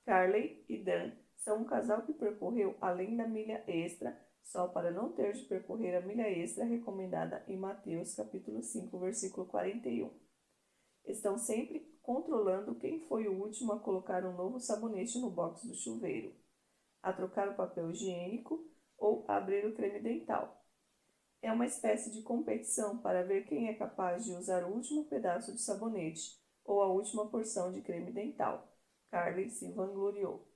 Speaker 1: Carly e Dan são um casal que percorreu além da milha extra só para não ter de percorrer a milha extra recomendada em Mateus capítulo 5, versículo 41. Estão sempre controlando quem foi o último a colocar um novo sabonete no box do chuveiro, a trocar o papel higiênico ou a abrir o creme dental. É uma espécie de competição para ver quem é capaz de usar o último pedaço de sabonete ou a última porção de creme dental. Carly se vangloriou.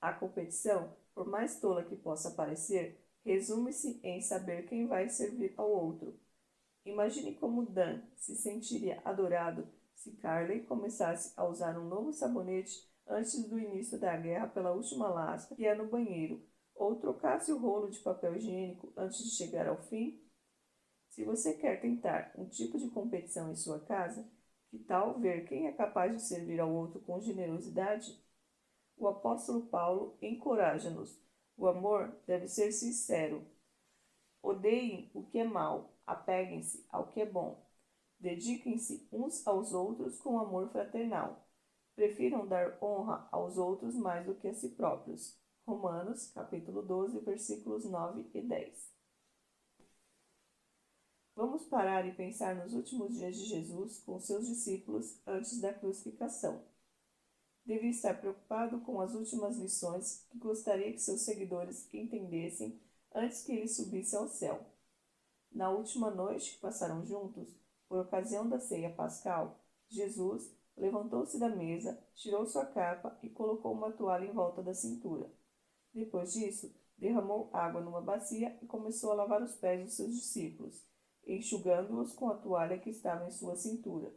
Speaker 1: A competição, por mais tola que possa parecer, resume-se em saber quem vai servir ao outro. Imagine como Dan se sentiria adorado se Carly começasse a usar um novo sabonete antes do início da guerra pela última lasca que é no banheiro, ou trocasse o rolo de papel higiênico antes de chegar ao fim. Se você quer tentar um tipo de competição em sua casa, que tal ver quem é capaz de servir ao outro com generosidade? O apóstolo Paulo encoraja-nos. O amor deve ser sincero. Odeiem o que é mau, apeguem-se ao que é bom. Dediquem-se uns aos outros com amor fraternal. Prefiram dar honra aos outros mais do que a si próprios. Romanos, capítulo 12, versículos 9 e 10. Vamos parar e pensar nos últimos dias de Jesus com seus discípulos antes da crucificação. Devia estar preocupado com as últimas lições que gostaria que seus seguidores entendessem antes que ele subisse ao céu. Na última noite que passaram juntos, por ocasião da ceia pascal, Jesus levantou-se da mesa, tirou sua capa e colocou uma toalha em volta da cintura. Depois disso, derramou água numa bacia e começou a lavar os pés dos seus discípulos, enxugando-os com a toalha que estava em sua cintura.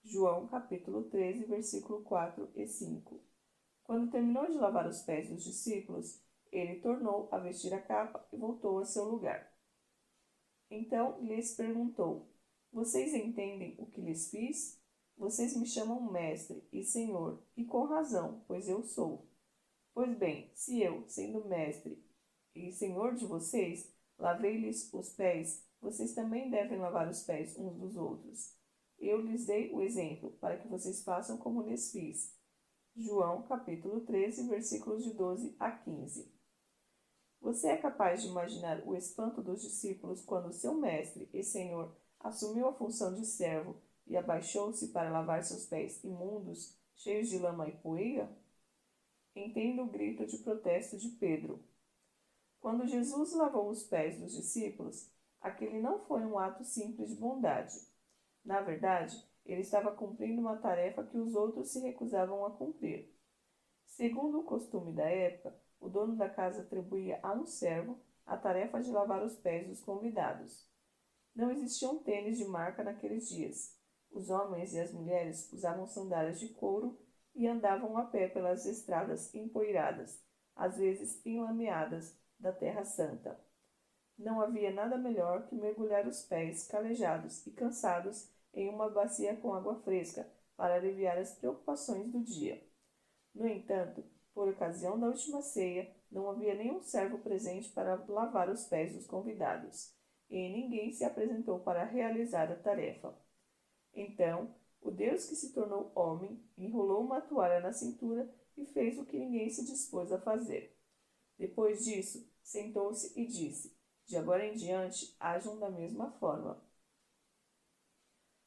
Speaker 1: João capítulo 13, versículo 4 e 5. Quando terminou de lavar os pés dos discípulos, ele tornou a vestir a capa e voltou a seu lugar. Então lhes perguntou: Vocês entendem o que lhes fiz? Vocês me chamam mestre e senhor, e com razão, pois eu sou. Pois bem, se eu, sendo mestre e senhor de vocês, lavei-lhes os pés, vocês também devem lavar os pés uns dos outros. Eu lhes dei o exemplo, para que vocês façam como lhes fiz. João capítulo 13, versículos de 12 a 15. Você é capaz de imaginar o espanto dos discípulos quando seu mestre e senhor assumiu a função de servo e abaixou-se para lavar seus pés imundos, cheios de lama e poeira? Entenda o grito de protesto de Pedro. Quando Jesus lavou os pés dos discípulos, aquele não foi um ato simples de bondade. Na verdade, ele estava cumprindo uma tarefa que os outros se recusavam a cumprir. Segundo o costume da época, o dono da casa atribuía a um servo a tarefa de lavar os pés dos convidados. Não existiam tênis de marca naqueles dias. Os homens e as mulheres usavam sandálias de couro e andavam a pé pelas estradas empoeiradas, às vezes enlameadas, da Terra Santa. Não havia nada melhor que mergulhar os pés calejados e cansados em uma bacia com água fresca para aliviar as preocupações do dia. No entanto, por ocasião da última ceia, não havia nenhum servo presente para lavar os pés dos convidados, e ninguém se apresentou para realizar a tarefa. Então, o Deus que se tornou homem enrolou uma toalha na cintura e fez o que ninguém se dispôs a fazer. Depois disso, sentou-se e disse: De agora em diante, ajam da mesma forma.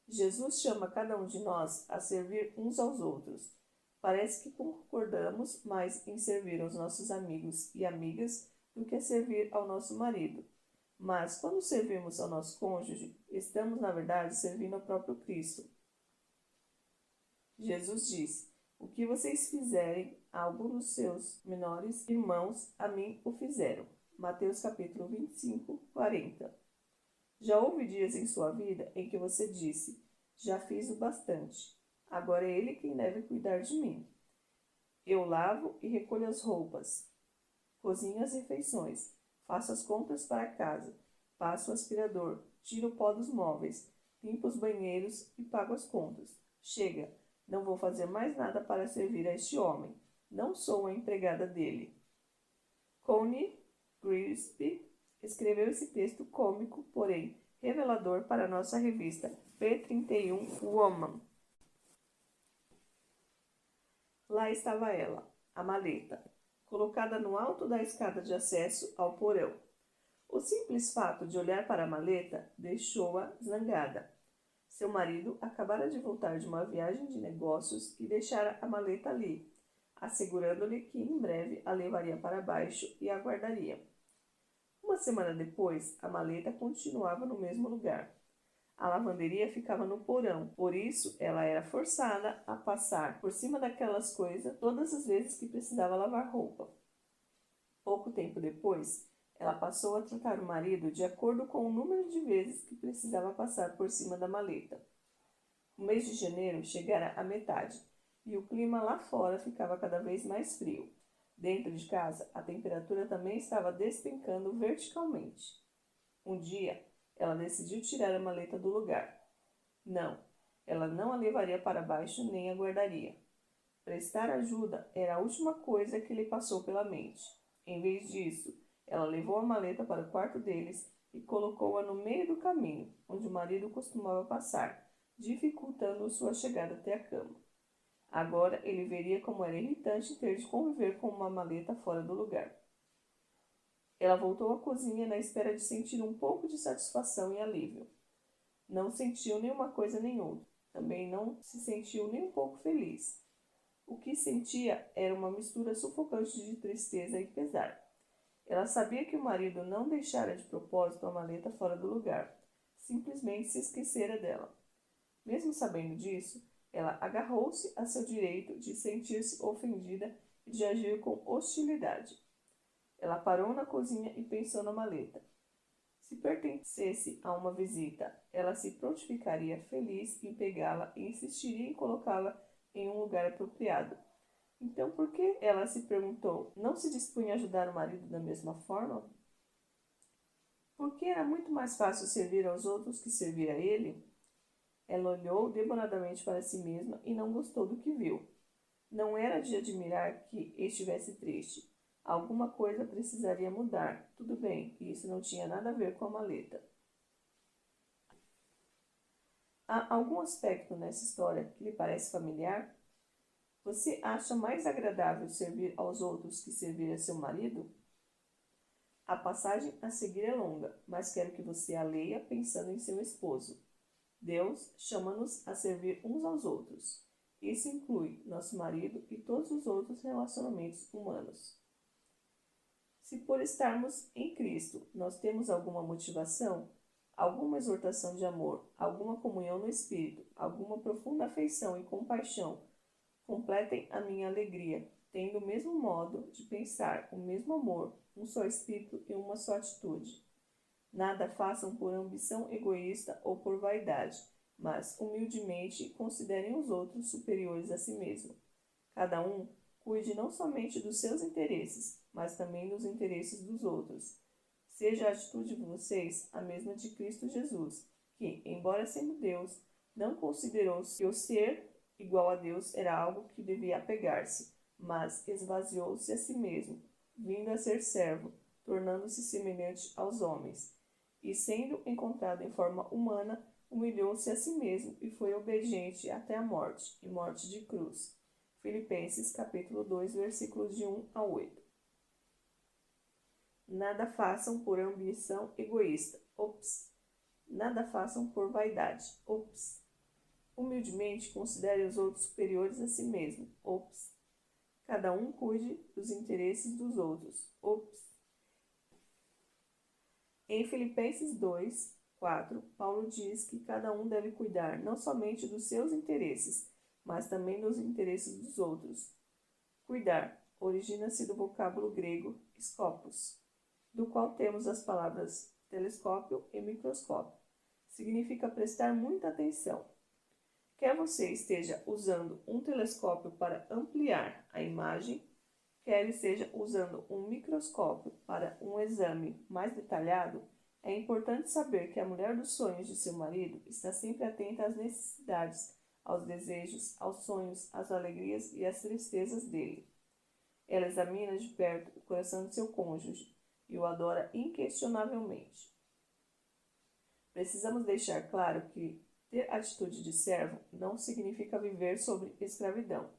Speaker 1: Jesus chama cada um de nós a servir uns aos outros. Parece que concordamos mais em servir aos nossos amigos e amigas do que a servir ao nosso marido. Mas, quando servimos ao nosso cônjuge, estamos, na verdade, servindo ao próprio Cristo. Jesus disse: O que vocês fizerem a algum dos seus menores irmãos, a mim o fizeram. Mateus capítulo 25, 40. Já houve dias em sua vida em que você disse: Já fiz o bastante. Agora é ele quem deve cuidar de mim. Eu lavo e recolho as roupas, cozinho as refeições, faço as compras para casa, passo o aspirador, tiro o pó dos móveis, limpo os banheiros e pago as contas. Chega, não vou fazer mais nada para servir a este homem. Não sou a empregada dele. Connie Grigsby escreveu esse texto cômico, porém revelador para a nossa revista P31 Woman. Lá estava ela, a maleta, colocada no alto da escada de acesso ao porão. O simples fato de olhar para a maleta deixou-a zangada. Seu marido acabara de voltar de uma viagem de negócios e deixara a maleta ali, assegurando-lhe que em breve a levaria para baixo e a guardaria. Uma semana depois, a maleta continuava no mesmo lugar. A lavanderia ficava no porão, por isso ela era forçada a passar por cima daquelas coisas todas as vezes que precisava lavar roupa. Pouco tempo depois, ela passou a tratar o marido de acordo com o número de vezes que precisava passar por cima da maleta. O mês de janeiro chegara à metade, e o clima lá fora ficava cada vez mais frio. Dentro de casa, a temperatura também estava despencando verticalmente. Um dia, ela decidiu tirar a maleta do lugar. Não, ela não a levaria para baixo nem a guardaria. Prestar ajuda era a última coisa que lhe passou pela mente. Em vez disso, ela levou a maleta para o quarto deles e colocou-a no meio do caminho, onde o marido costumava passar, dificultando sua chegada até a cama. Agora ele veria como era irritante ter de conviver com uma maleta fora do lugar. Ela voltou à cozinha na espera de sentir um pouco de satisfação e alívio. Não sentiu nem uma coisa nem outra. Também não se sentiu nem um pouco feliz. O que sentia era uma mistura sufocante de tristeza e pesar. Ela sabia que o marido não deixara de propósito a maleta fora do lugar. Simplesmente se esquecera dela. Mesmo sabendo disso, ela agarrou-se a seu direito de sentir-se ofendida e de agir com hostilidade. Ela parou na cozinha e pensou na maleta. Se pertencesse a uma visita, ela se prontificaria feliz em pegá-la e insistiria em colocá-la em um lugar apropriado. Então, por que ela se perguntou, não se dispunha a ajudar o marido da mesma forma? Porque era muito mais fácil servir aos outros que servir a ele? Ela olhou demoradamente para si mesma e não gostou do que viu. Não era de admirar que estivesse triste. Alguma coisa precisaria mudar. Tudo bem, e isso não tinha nada a ver com a maleta. Há algum aspecto nessa história que lhe parece familiar? Você acha mais agradável servir aos outros que servir a seu marido? A passagem a seguir é longa, mas quero que você a leia pensando em seu esposo. Deus chama-nos a servir uns aos outros. Isso inclui nosso marido e todos os outros relacionamentos humanos. Se por estarmos em Cristo nós temos alguma motivação, alguma exortação de amor, alguma comunhão no Espírito, alguma profunda afeição e compaixão, completem a minha alegria, tendo o mesmo modo de pensar, o mesmo amor, um só Espírito e uma só atitude. Nada façam por ambição egoísta ou por vaidade, mas humildemente considerem os outros superiores a si mesmo. Cada um cuide não somente dos seus interesses, mas também dos interesses dos outros. Seja a atitude de vocês a mesma de Cristo Jesus, que, embora sendo Deus, não considerou que o ser igual a Deus era algo que devia apegar-se, mas esvaziou-se a si mesmo, vindo a ser servo, tornando-se semelhante aos homens. E sendo encontrado em forma humana, humilhou-se a si mesmo e foi obediente até a morte, e morte de cruz. Filipenses capítulo 2, versículos de 1 a 8. Nada façam por ambição egoísta. Ops. Nada façam por vaidade. Ops. Humildemente considere os outros superiores a si mesmo. Ops. Cada um cuide dos interesses dos outros. Ops. Em Filipenses 2, 4, Paulo diz que cada um deve cuidar não somente dos seus interesses, mas também dos interesses dos outros. Cuidar origina-se do vocábulo grego scopus, do qual temos as palavras telescópio e microscópio. Significa prestar muita atenção. Quer você esteja usando um telescópio para ampliar a imagem, quer esteja usando um microscópio para um exame mais detalhado, é importante saber que a mulher dos sonhos de seu marido está sempre atenta às necessidades, aos desejos, aos sonhos, às alegrias e às tristezas dele. Ela examina de perto o coração de seu cônjuge e o adora inquestionavelmente. Precisamos deixar claro que ter atitude de servo não significa viver sobre escravidão.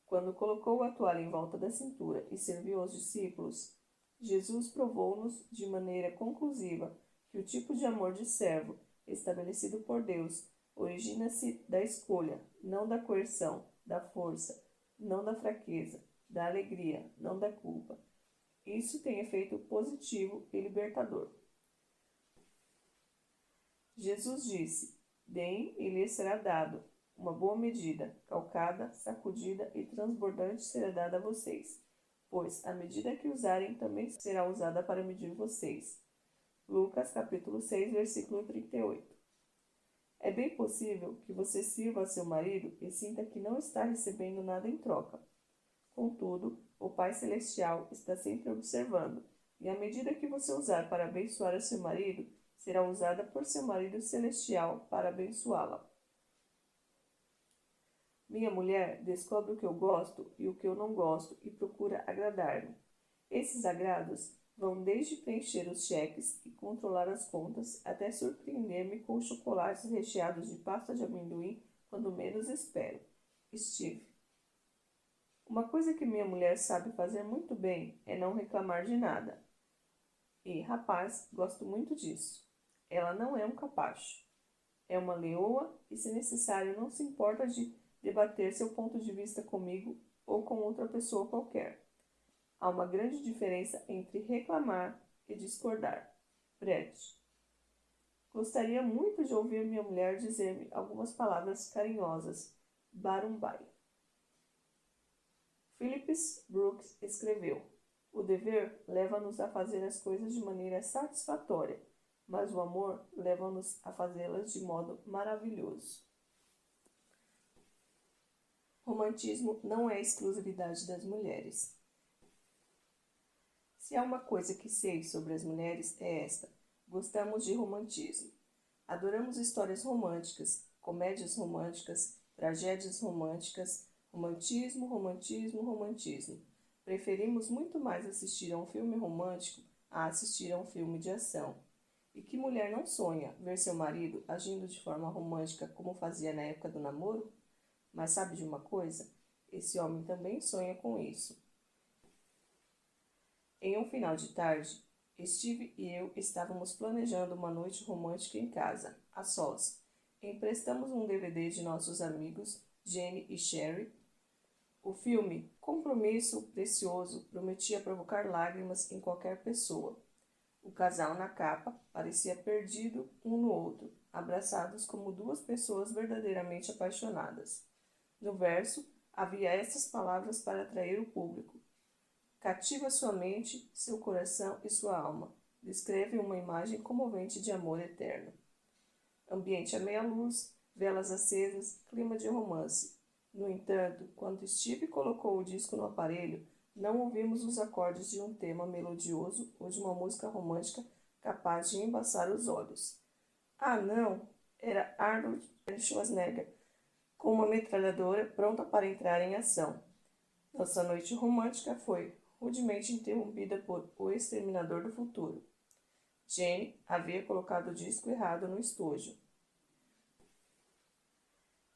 Speaker 1: Quando colocou a toalha em volta da cintura e serviu aos discípulos, Jesus provou-nos de maneira conclusiva que o tipo de amor de servo estabelecido por Deus origina-se da escolha, não da coerção, da força, não da fraqueza, da alegria, não da culpa. Isso tem efeito positivo e libertador. Jesus disse: deem e lhes será dado. Uma boa medida, calcada, sacudida e transbordante será dada a vocês, pois a medida que usarem também será usada para medir vocês. Lucas capítulo 6, versículo 38. É bem possível que você sirva a seu marido e sinta que não está recebendo nada em troca. Contudo, o Pai Celestial está sempre observando, e a medida que você usar para abençoar a seu marido será usada por seu marido celestial para abençoá-la. Minha mulher descobre o que eu gosto e o que eu não gosto e procura agradar-me. Esses agrados vão desde preencher os cheques e controlar as contas até surpreender-me com chocolates recheados de pasta de amendoim quando menos espero. Steve. Uma coisa que minha mulher sabe fazer muito bem é não reclamar de nada. E, rapaz, gosto muito disso. Ela não é um capacho. É uma leoa e, se necessário, não se importa de debater seu ponto de vista comigo ou com outra pessoa qualquer. Há uma grande diferença entre reclamar e discordar. Brecht. Gostaria muito de ouvir minha mulher dizer-me algumas palavras carinhosas. Barumbai. Phillips Brooks escreveu: o dever leva-nos a fazer as coisas de maneira satisfatória, mas o amor leva-nos a fazê-las de modo maravilhoso. Romantismo não é exclusividade das mulheres. Se há uma coisa que sei sobre as mulheres é esta: gostamos de romantismo. Adoramos histórias românticas, comédias românticas, tragédias românticas, romantismo, romantismo, romantismo. Preferimos muito mais assistir a um filme romântico a assistir a um filme de ação. E que mulher não sonha ver seu marido agindo de forma romântica como fazia na época do namoro? Mas sabe de uma coisa? Esse homem também sonha com isso. Em um final de tarde, Steve e eu estávamos planejando uma noite romântica em casa, a sós. Emprestamos um DVD de nossos amigos, Jenny e Sherry. O filme, Compromisso Precioso, prometia provocar lágrimas em qualquer pessoa. O casal na capa parecia perdido um no outro, abraçados como duas pessoas verdadeiramente apaixonadas. No verso, havia estas palavras para atrair o público: cativa sua mente, seu coração e sua alma. Descreve uma imagem comovente de amor eterno. Ambiente à meia luz, velas acesas, clima de romance. No entanto, quando Steve colocou o disco no aparelho, não ouvimos os acordes de um tema melodioso ou de uma música romântica capaz de embaçar os olhos. Ah, não! Era Arnold Schwarzenegger, com uma metralhadora pronta para entrar em ação. Nossa noite romântica foi rudemente interrompida por O Exterminador do Futuro. Jane havia colocado o disco errado no estojo.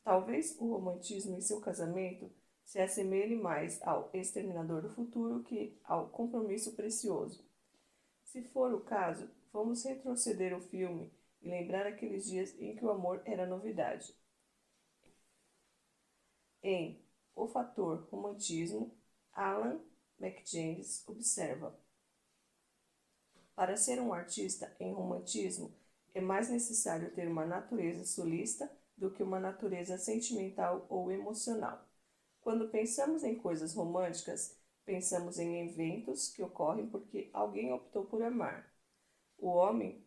Speaker 1: Talvez o romantismo em seu casamento se assemelhe mais ao Exterminador do Futuro que ao Compromisso Precioso. Se for o caso, vamos retroceder o filme e lembrar aqueles dias em que o amor era novidade. Em O Fator Romantismo, Alan McJanes observa: para ser um artista em romantismo, é mais necessário ter uma natureza solista do que uma natureza sentimental ou emocional. Quando pensamos em coisas românticas, pensamos em eventos que ocorrem porque alguém optou por amar. O homem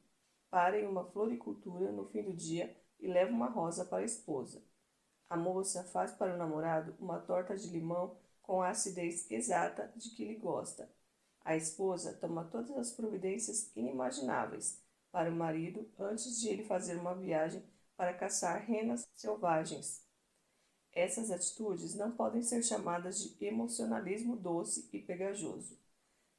Speaker 1: para em uma floricultura no fim do dia e leva uma rosa para a esposa. A moça faz para o namorado uma torta de limão com a acidez exata de que lhe gosta. A esposa toma todas as providências inimagináveis para o marido antes de ele fazer uma viagem para caçar renas selvagens. Essas atitudes não podem ser chamadas de emocionalismo doce e pegajoso.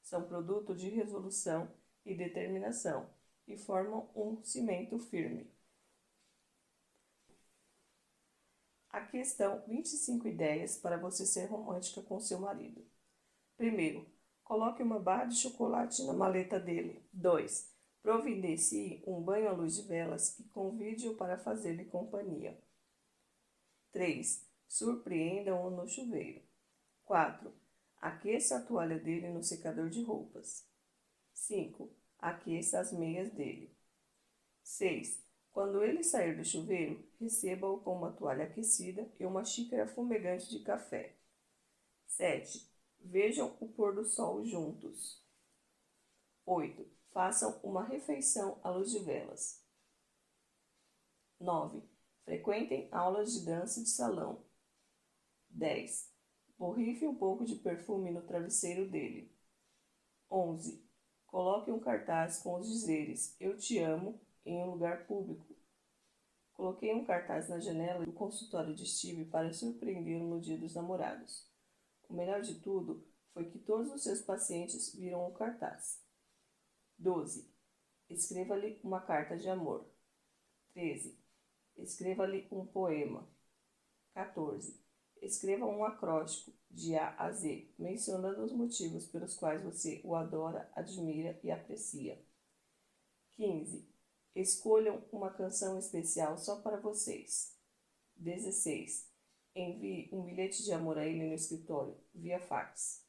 Speaker 1: São produto de resolução e determinação e formam um cimento firme. Aqui estão 25 ideias para você ser romântica com seu marido. Primeiro, coloque uma barra de chocolate na maleta dele. 2. Providencie um banho à luz de velas e convide-o para fazer-lhe companhia. 3. Surpreenda-o no chuveiro. 4. Aqueça a toalha dele no secador de roupas. 5. Aqueça as meias dele. 6. Quando ele sair do chuveiro, receba-o com uma toalha aquecida e uma xícara fumegante de café. 7. Vejam o pôr do sol juntos. 8. Façam uma refeição à luz de velas. 9. Frequentem aulas de dança de salão. 10. Borrife um pouco de perfume no travesseiro dele. 11. Coloque um cartaz com os dizeres "Eu te amo" em um lugar público. Coloquei um cartaz na janela do consultório de Steve para surpreendê-lo no dia dos namorados. O melhor de tudo foi que todos os seus pacientes viram o cartaz. 12. Escreva-lhe uma carta de amor. 13. Escreva-lhe um poema. 14. Escreva um acróstico de A a Z, mencionando os motivos pelos quais você o adora, admira e aprecia. 15. Escolham uma canção especial só para vocês. 16. Envie um bilhete de amor a ele no escritório, via fax.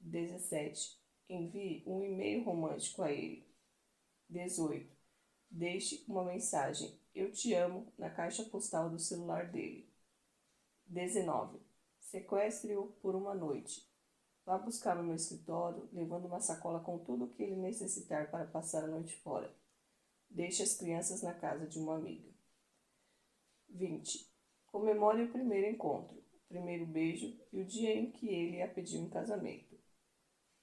Speaker 1: 17. Envie um e-mail romântico a ele. 18. Deixe uma mensagem "Eu te amo" na caixa postal do celular dele. 19. Sequestre-o por uma noite. Vá buscá-lo no escritório, levando uma sacola com tudo o que ele necessitar para passar a noite fora. Deixe as crianças na casa de uma amiga. 20. Comemore o primeiro encontro, o primeiro beijo e o dia em que ele a pediu em casamento.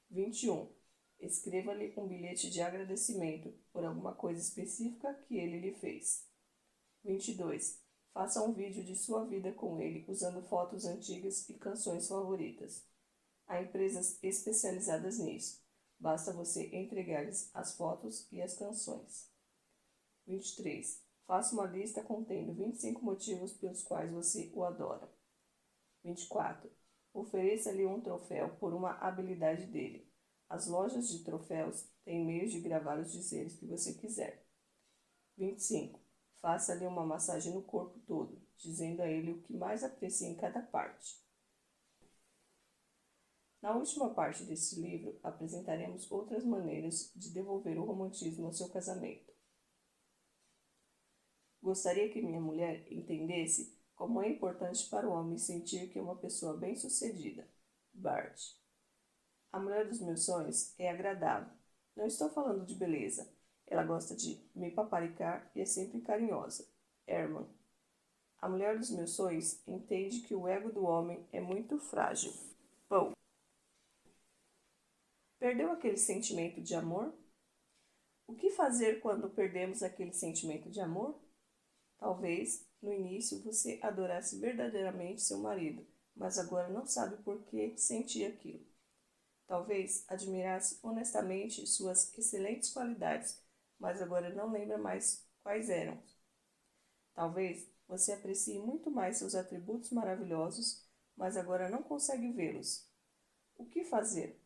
Speaker 1: 21. Escreva-lhe um bilhete de agradecimento por alguma coisa específica que ele lhe fez. 22. Faça um vídeo de sua vida com ele usando fotos antigas e canções favoritas. Há empresas especializadas nisso. Basta você entregar-lhes as fotos e as canções. 23. Faça uma lista contendo 25 motivos pelos quais você o adora. 24. Ofereça-lhe um troféu por uma habilidade dele. As lojas de troféus têm meios de gravar os dizeres que você quiser. 25. Faça-lhe uma massagem no corpo todo, dizendo a ele o que mais aprecia em cada parte. Na última parte deste livro, apresentaremos outras maneiras de devolver o romantismo ao seu casamento. Gostaria que minha mulher entendesse como é importante para o homem sentir que é uma pessoa bem-sucedida. Bart. A mulher dos meus sonhos é agradável. Não estou falando de beleza. Ela gosta de me paparicar e é sempre carinhosa. Herman. A mulher dos meus sonhos entende que o ego do homem é muito frágil. Paul. Perdeu aquele sentimento de amor? O que fazer quando perdemos aquele sentimento de amor? Talvez, no início, você adorasse verdadeiramente seu marido, mas agora não sabe por que sentia aquilo. Talvez admirasse honestamente suas excelentes qualidades, mas agora não lembra mais quais eram. Talvez você aprecie muito mais seus atributos maravilhosos, mas agora não consegue vê-los. O que fazer?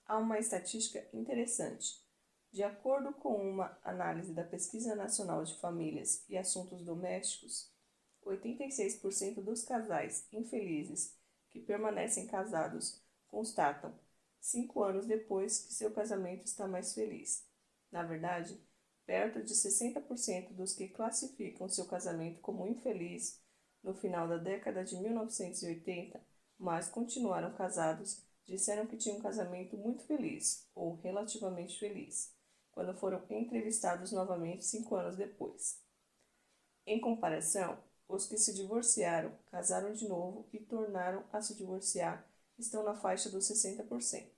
Speaker 1: Há uma estatística interessante. De acordo com uma análise da Pesquisa Nacional de Famílias e Assuntos Domésticos, 86% dos casais infelizes que permanecem casados constatam, 5 anos depois, que seu casamento está mais feliz. Na verdade, perto de 60% dos que classificam seu casamento como infeliz no final da década de 1980, mas continuaram casados, disseram que tinham um casamento muito feliz, ou relativamente feliz, quando foram entrevistados novamente 5 anos depois. Em comparação, os que se divorciaram, casaram de novo e tornaram a se divorciar estão na faixa dos 60%.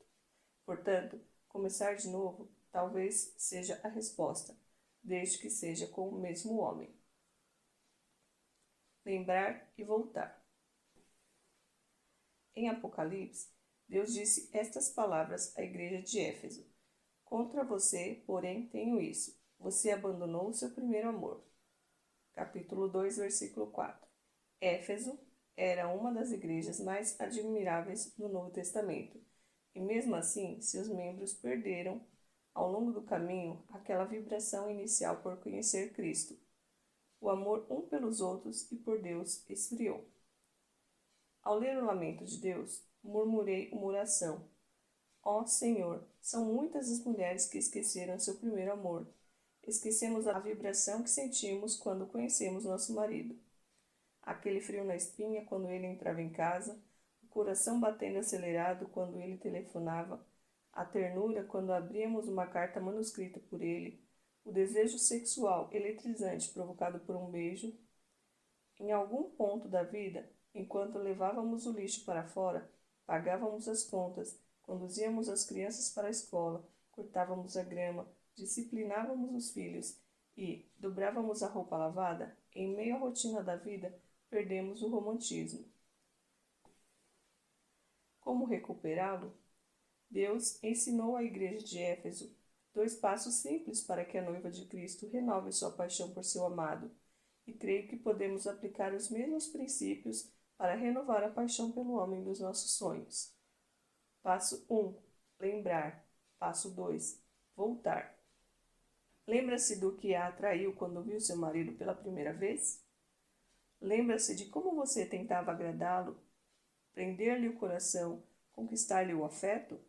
Speaker 1: Portanto, começar de novo talvez seja a resposta, desde que seja com o mesmo homem. Lembrar e voltar. Em Apocalipse, Deus disse estas palavras à igreja de Éfeso: Contra você, porém, tenho isso. Você abandonou o seu primeiro amor. Capítulo 2, versículo 4. Éfeso era uma das igrejas mais admiráveis do Novo Testamento, e mesmo assim seus membros perderam, ao longo do caminho, aquela vibração inicial por conhecer Cristo. O amor um pelos outros e por Deus esfriou. Ao ler o lamento de Deus, murmurei uma oração. Ó Senhor, são muitas as mulheres que esqueceram seu primeiro amor. Esquecemos a vibração que sentimos quando conhecemos nosso marido. Aquele frio na espinha quando ele entrava em casa, o coração batendo acelerado quando ele telefonava, a ternura quando abríamos uma carta manuscrita por ele, o desejo sexual eletrizante provocado por um beijo. Em algum ponto da vida, enquanto levávamos o lixo para fora, pagávamos as contas, conduzíamos as crianças para a escola, cortávamos a grama, disciplinávamos os filhos e dobrávamos a roupa lavada, em meio à rotina da vida, perdemos o romantismo. Como recuperá-lo? Deus ensinou à igreja de Éfeso 2 passos simples para que a noiva de Cristo renove sua paixão por seu amado, e creio que podemos aplicar os mesmos princípios para renovar a paixão pelo homem dos nossos sonhos. Passo 1. Lembrar. Passo 2. Voltar. Lembra-se do que a atraiu quando viu seu marido pela primeira vez? Lembra-se de como você tentava agradá-lo, prender-lhe o coração, conquistar-lhe o afeto?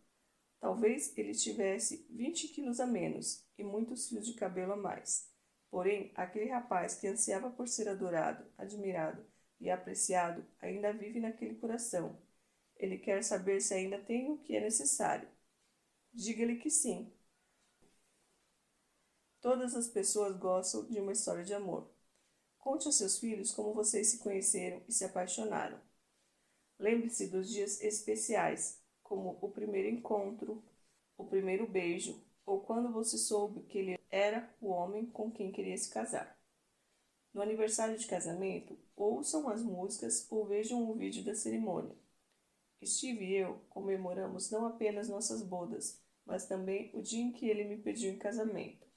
Speaker 1: Talvez ele tivesse 20 quilos a menos e muitos fios de cabelo a mais. Porém, aquele rapaz que ansiava por ser adorado, admirado e apreciado ainda vive naquele coração. Ele quer saber se ainda tem o que é necessário. Diga-lhe que sim. Todas as pessoas gostam de uma história de amor. Conte aos seus filhos como vocês se conheceram e se apaixonaram. Lembre-se dos dias especiais, como o primeiro encontro, o primeiro beijo, ou quando você soube que ele era o homem com quem queria se casar. No aniversário de casamento, ouçam as músicas ou vejam o vídeo da cerimônia. Steve e eu comemoramos não apenas nossas bodas, mas também o dia em que ele me pediu em casamento.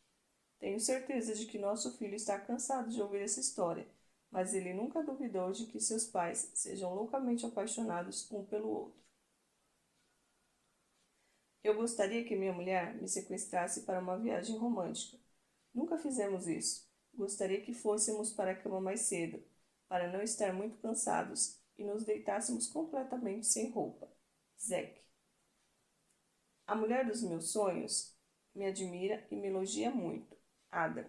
Speaker 1: Tenho certeza de que nosso filho está cansado de ouvir essa história, mas ele nunca duvidou de que seus pais sejam loucamente apaixonados um pelo outro. Eu gostaria que minha mulher me sequestrasse para uma viagem romântica. Nunca fizemos isso. Gostaria que fôssemos para a cama mais cedo, para não estar muito cansados e nos deitássemos completamente sem roupa. Zack. A mulher dos meus sonhos me admira e me elogia muito. Adam.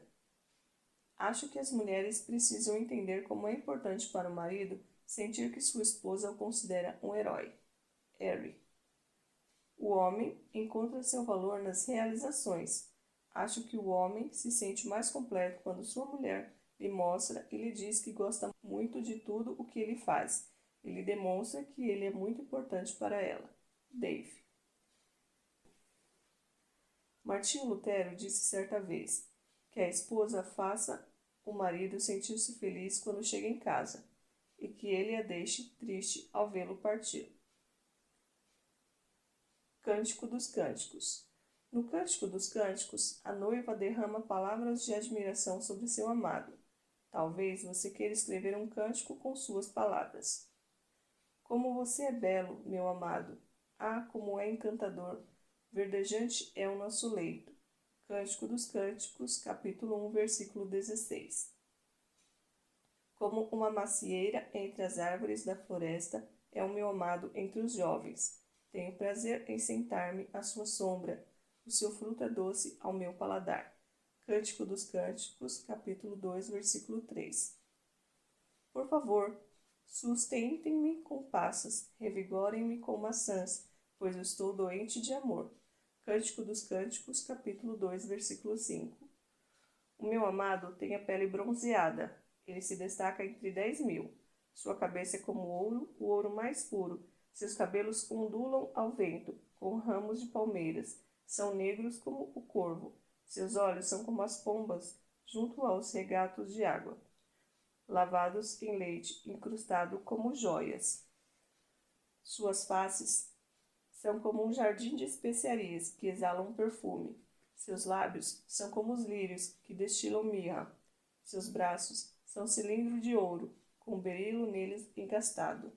Speaker 1: Acho que as mulheres precisam entender como é importante para o marido sentir que sua esposa o considera um herói. Harry. O homem encontra seu valor nas realizações. Acho que o homem se sente mais completo quando sua mulher lhe mostra e lhe diz que gosta muito de tudo o que ele faz. Ele demonstra que ele é muito importante para ela. Dave. Martinho Lutero disse certa vez que a esposa faça o marido sentir-se feliz quando chega em casa e que ele a deixe triste ao vê-lo partir. Cântico dos Cânticos. No Cântico dos Cânticos, a noiva derrama palavras de admiração sobre seu amado. Talvez você queira escrever um cântico com suas palavras. Como você é belo, meu amado! Ah, como é encantador! Verdejante é o nosso leito. Cântico dos Cânticos, capítulo 1, versículo 16. Como uma macieira entre as árvores da floresta é o meu amado entre os jovens. Tenho prazer em sentar-me à sua sombra. O seu fruto é doce ao meu paladar. Cântico dos Cânticos, capítulo 2, versículo 3. Por favor, sustentem-me com passas, revigorem-me com maçãs, pois eu estou doente de amor. Cântico dos Cânticos, capítulo 2, versículo 5. O meu amado tem a pele bronzeada. Ele se destaca entre 10.000. Sua cabeça é como ouro, o ouro mais puro. Seus cabelos ondulam ao vento, com ramos de palmeiras. São negros como o corvo. Seus olhos são como as pombas, junto aos regatos de água, lavados em leite, incrustado como joias. Suas faces são como um jardim de especiarias que exalam perfume. Seus lábios são como os lírios que destilam mirra. Seus braços são cilindro de ouro, com berilo neles encastado.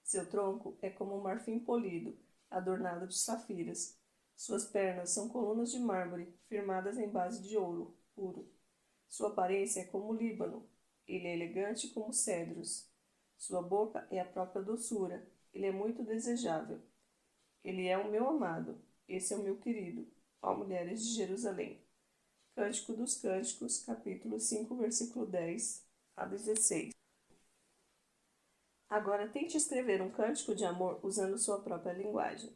Speaker 1: Seu tronco é como um marfim polido, adornado de safiras. Suas pernas são colunas de mármore, firmadas em base de ouro puro. Sua aparência é como o Líbano. Ele é elegante como cedros. Sua boca é a própria doçura. Ele é muito desejável. Ele é o meu amado. Esse é o meu querido. Ó mulheres de Jerusalém. Cântico dos Cânticos, capítulo 5, versículo 10 a 16. Agora tente escrever um cântico de amor usando sua própria linguagem.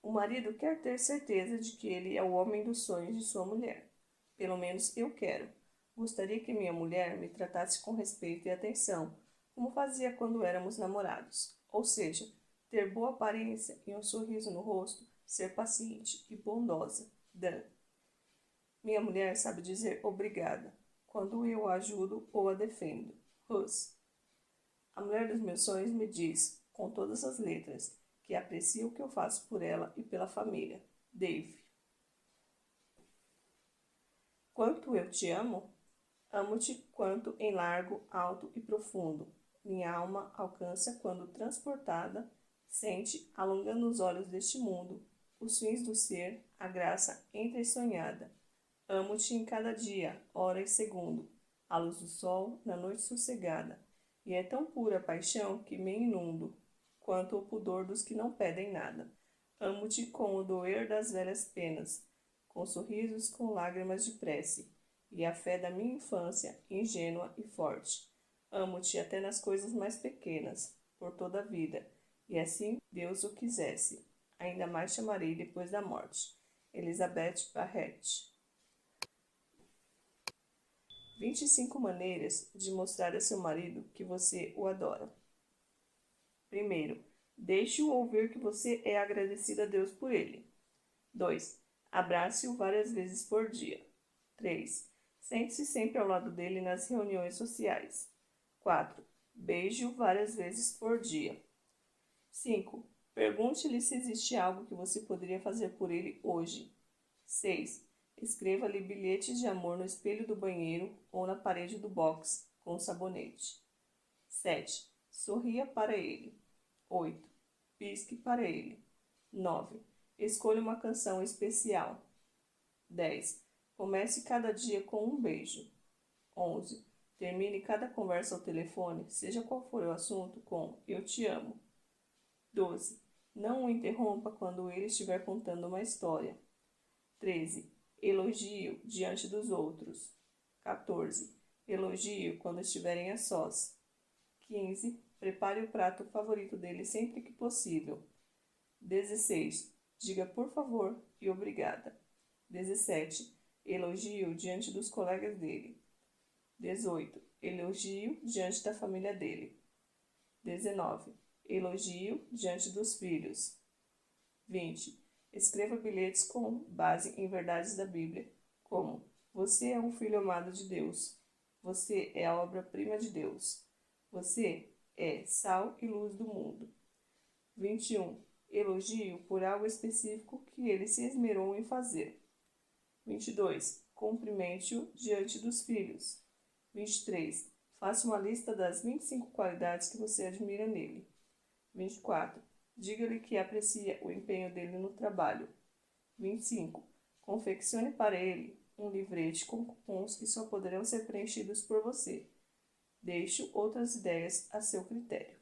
Speaker 1: O marido quer ter certeza de que ele é o homem dos sonhos de sua mulher. Pelo menos eu quero. Gostaria que minha mulher me tratasse com respeito e atenção, como fazia quando éramos namorados. Ou seja, ter boa aparência e um sorriso no rosto, ser paciente e bondosa. Dan. Minha mulher sabe dizer obrigada quando eu a ajudo ou a defendo. Russ. A mulher dos meus sonhos me diz, com todas as letras, que aprecia o que eu faço por ela e pela família. Dave. Quanto eu te amo? Amo-te quanto em largo, alto e profundo. Minha alma alcança quando transportada, sente, alongando os olhos deste mundo, os fins do ser, a graça entresonhada. Amo-te em cada dia, hora e segundo. à luz do sol, na noite sossegada, e é tão pura a paixão que me inundo, quanto o pudor dos que não pedem nada. Amo-te com o doer das velhas penas, com sorrisos, com lágrimas de prece, e a fé da minha infância, ingênua e forte. Amo-te até nas coisas mais pequenas, por toda a vida, e assim Deus o quisesse. Ainda mais te amarei depois da morte. Elizabeth Barrett. 25 maneiras de mostrar a seu marido que você o adora. Primeiro, deixe-o ouvir que você é agradecida a Deus por ele. 2. Abrace-o várias vezes por dia. 3. Sente-se sempre ao lado dele nas reuniões sociais. 4. Beije-o várias vezes por dia. 5. Pergunte-lhe se existe algo que você poderia fazer por ele hoje. 6. Escreva-lhe bilhetes de amor no espelho do banheiro ou na parede do box com sabonete. 7. Sorria para ele. 8. Pisque para ele. 9. Escolha uma canção especial. 10. Comece cada dia com um beijo. 11. Termine cada conversa ao telefone, seja qual for o assunto, com "eu te amo". 12. Não o interrompa quando ele estiver contando uma história. 13. Elogie-o diante dos outros. 14. Elogie-o quando estiverem a sós. 15. Prepare o prato favorito dele sempre que possível. 16. Diga por favor e obrigada. 17. Elogie-o diante dos colegas dele. 18. Elogie-o diante da família dele. 19. Elogie-o diante dos filhos. 20. Escreva bilhetes com base em verdades da Bíblia, como: você é um filho amado de Deus. Você é a obra-prima de Deus. Você é sal e luz do mundo. 21. Elogie-o por algo específico que ele se esmerou em fazer. 22. Cumprimente-o diante dos filhos. 23. Faça uma lista das 25 qualidades que você admira nele. 24. Diga-lhe que aprecia o empenho dele no trabalho. 25. Confeccione para ele um livrete com cupons que só poderão ser preenchidos por você. Deixe outras ideias a seu critério.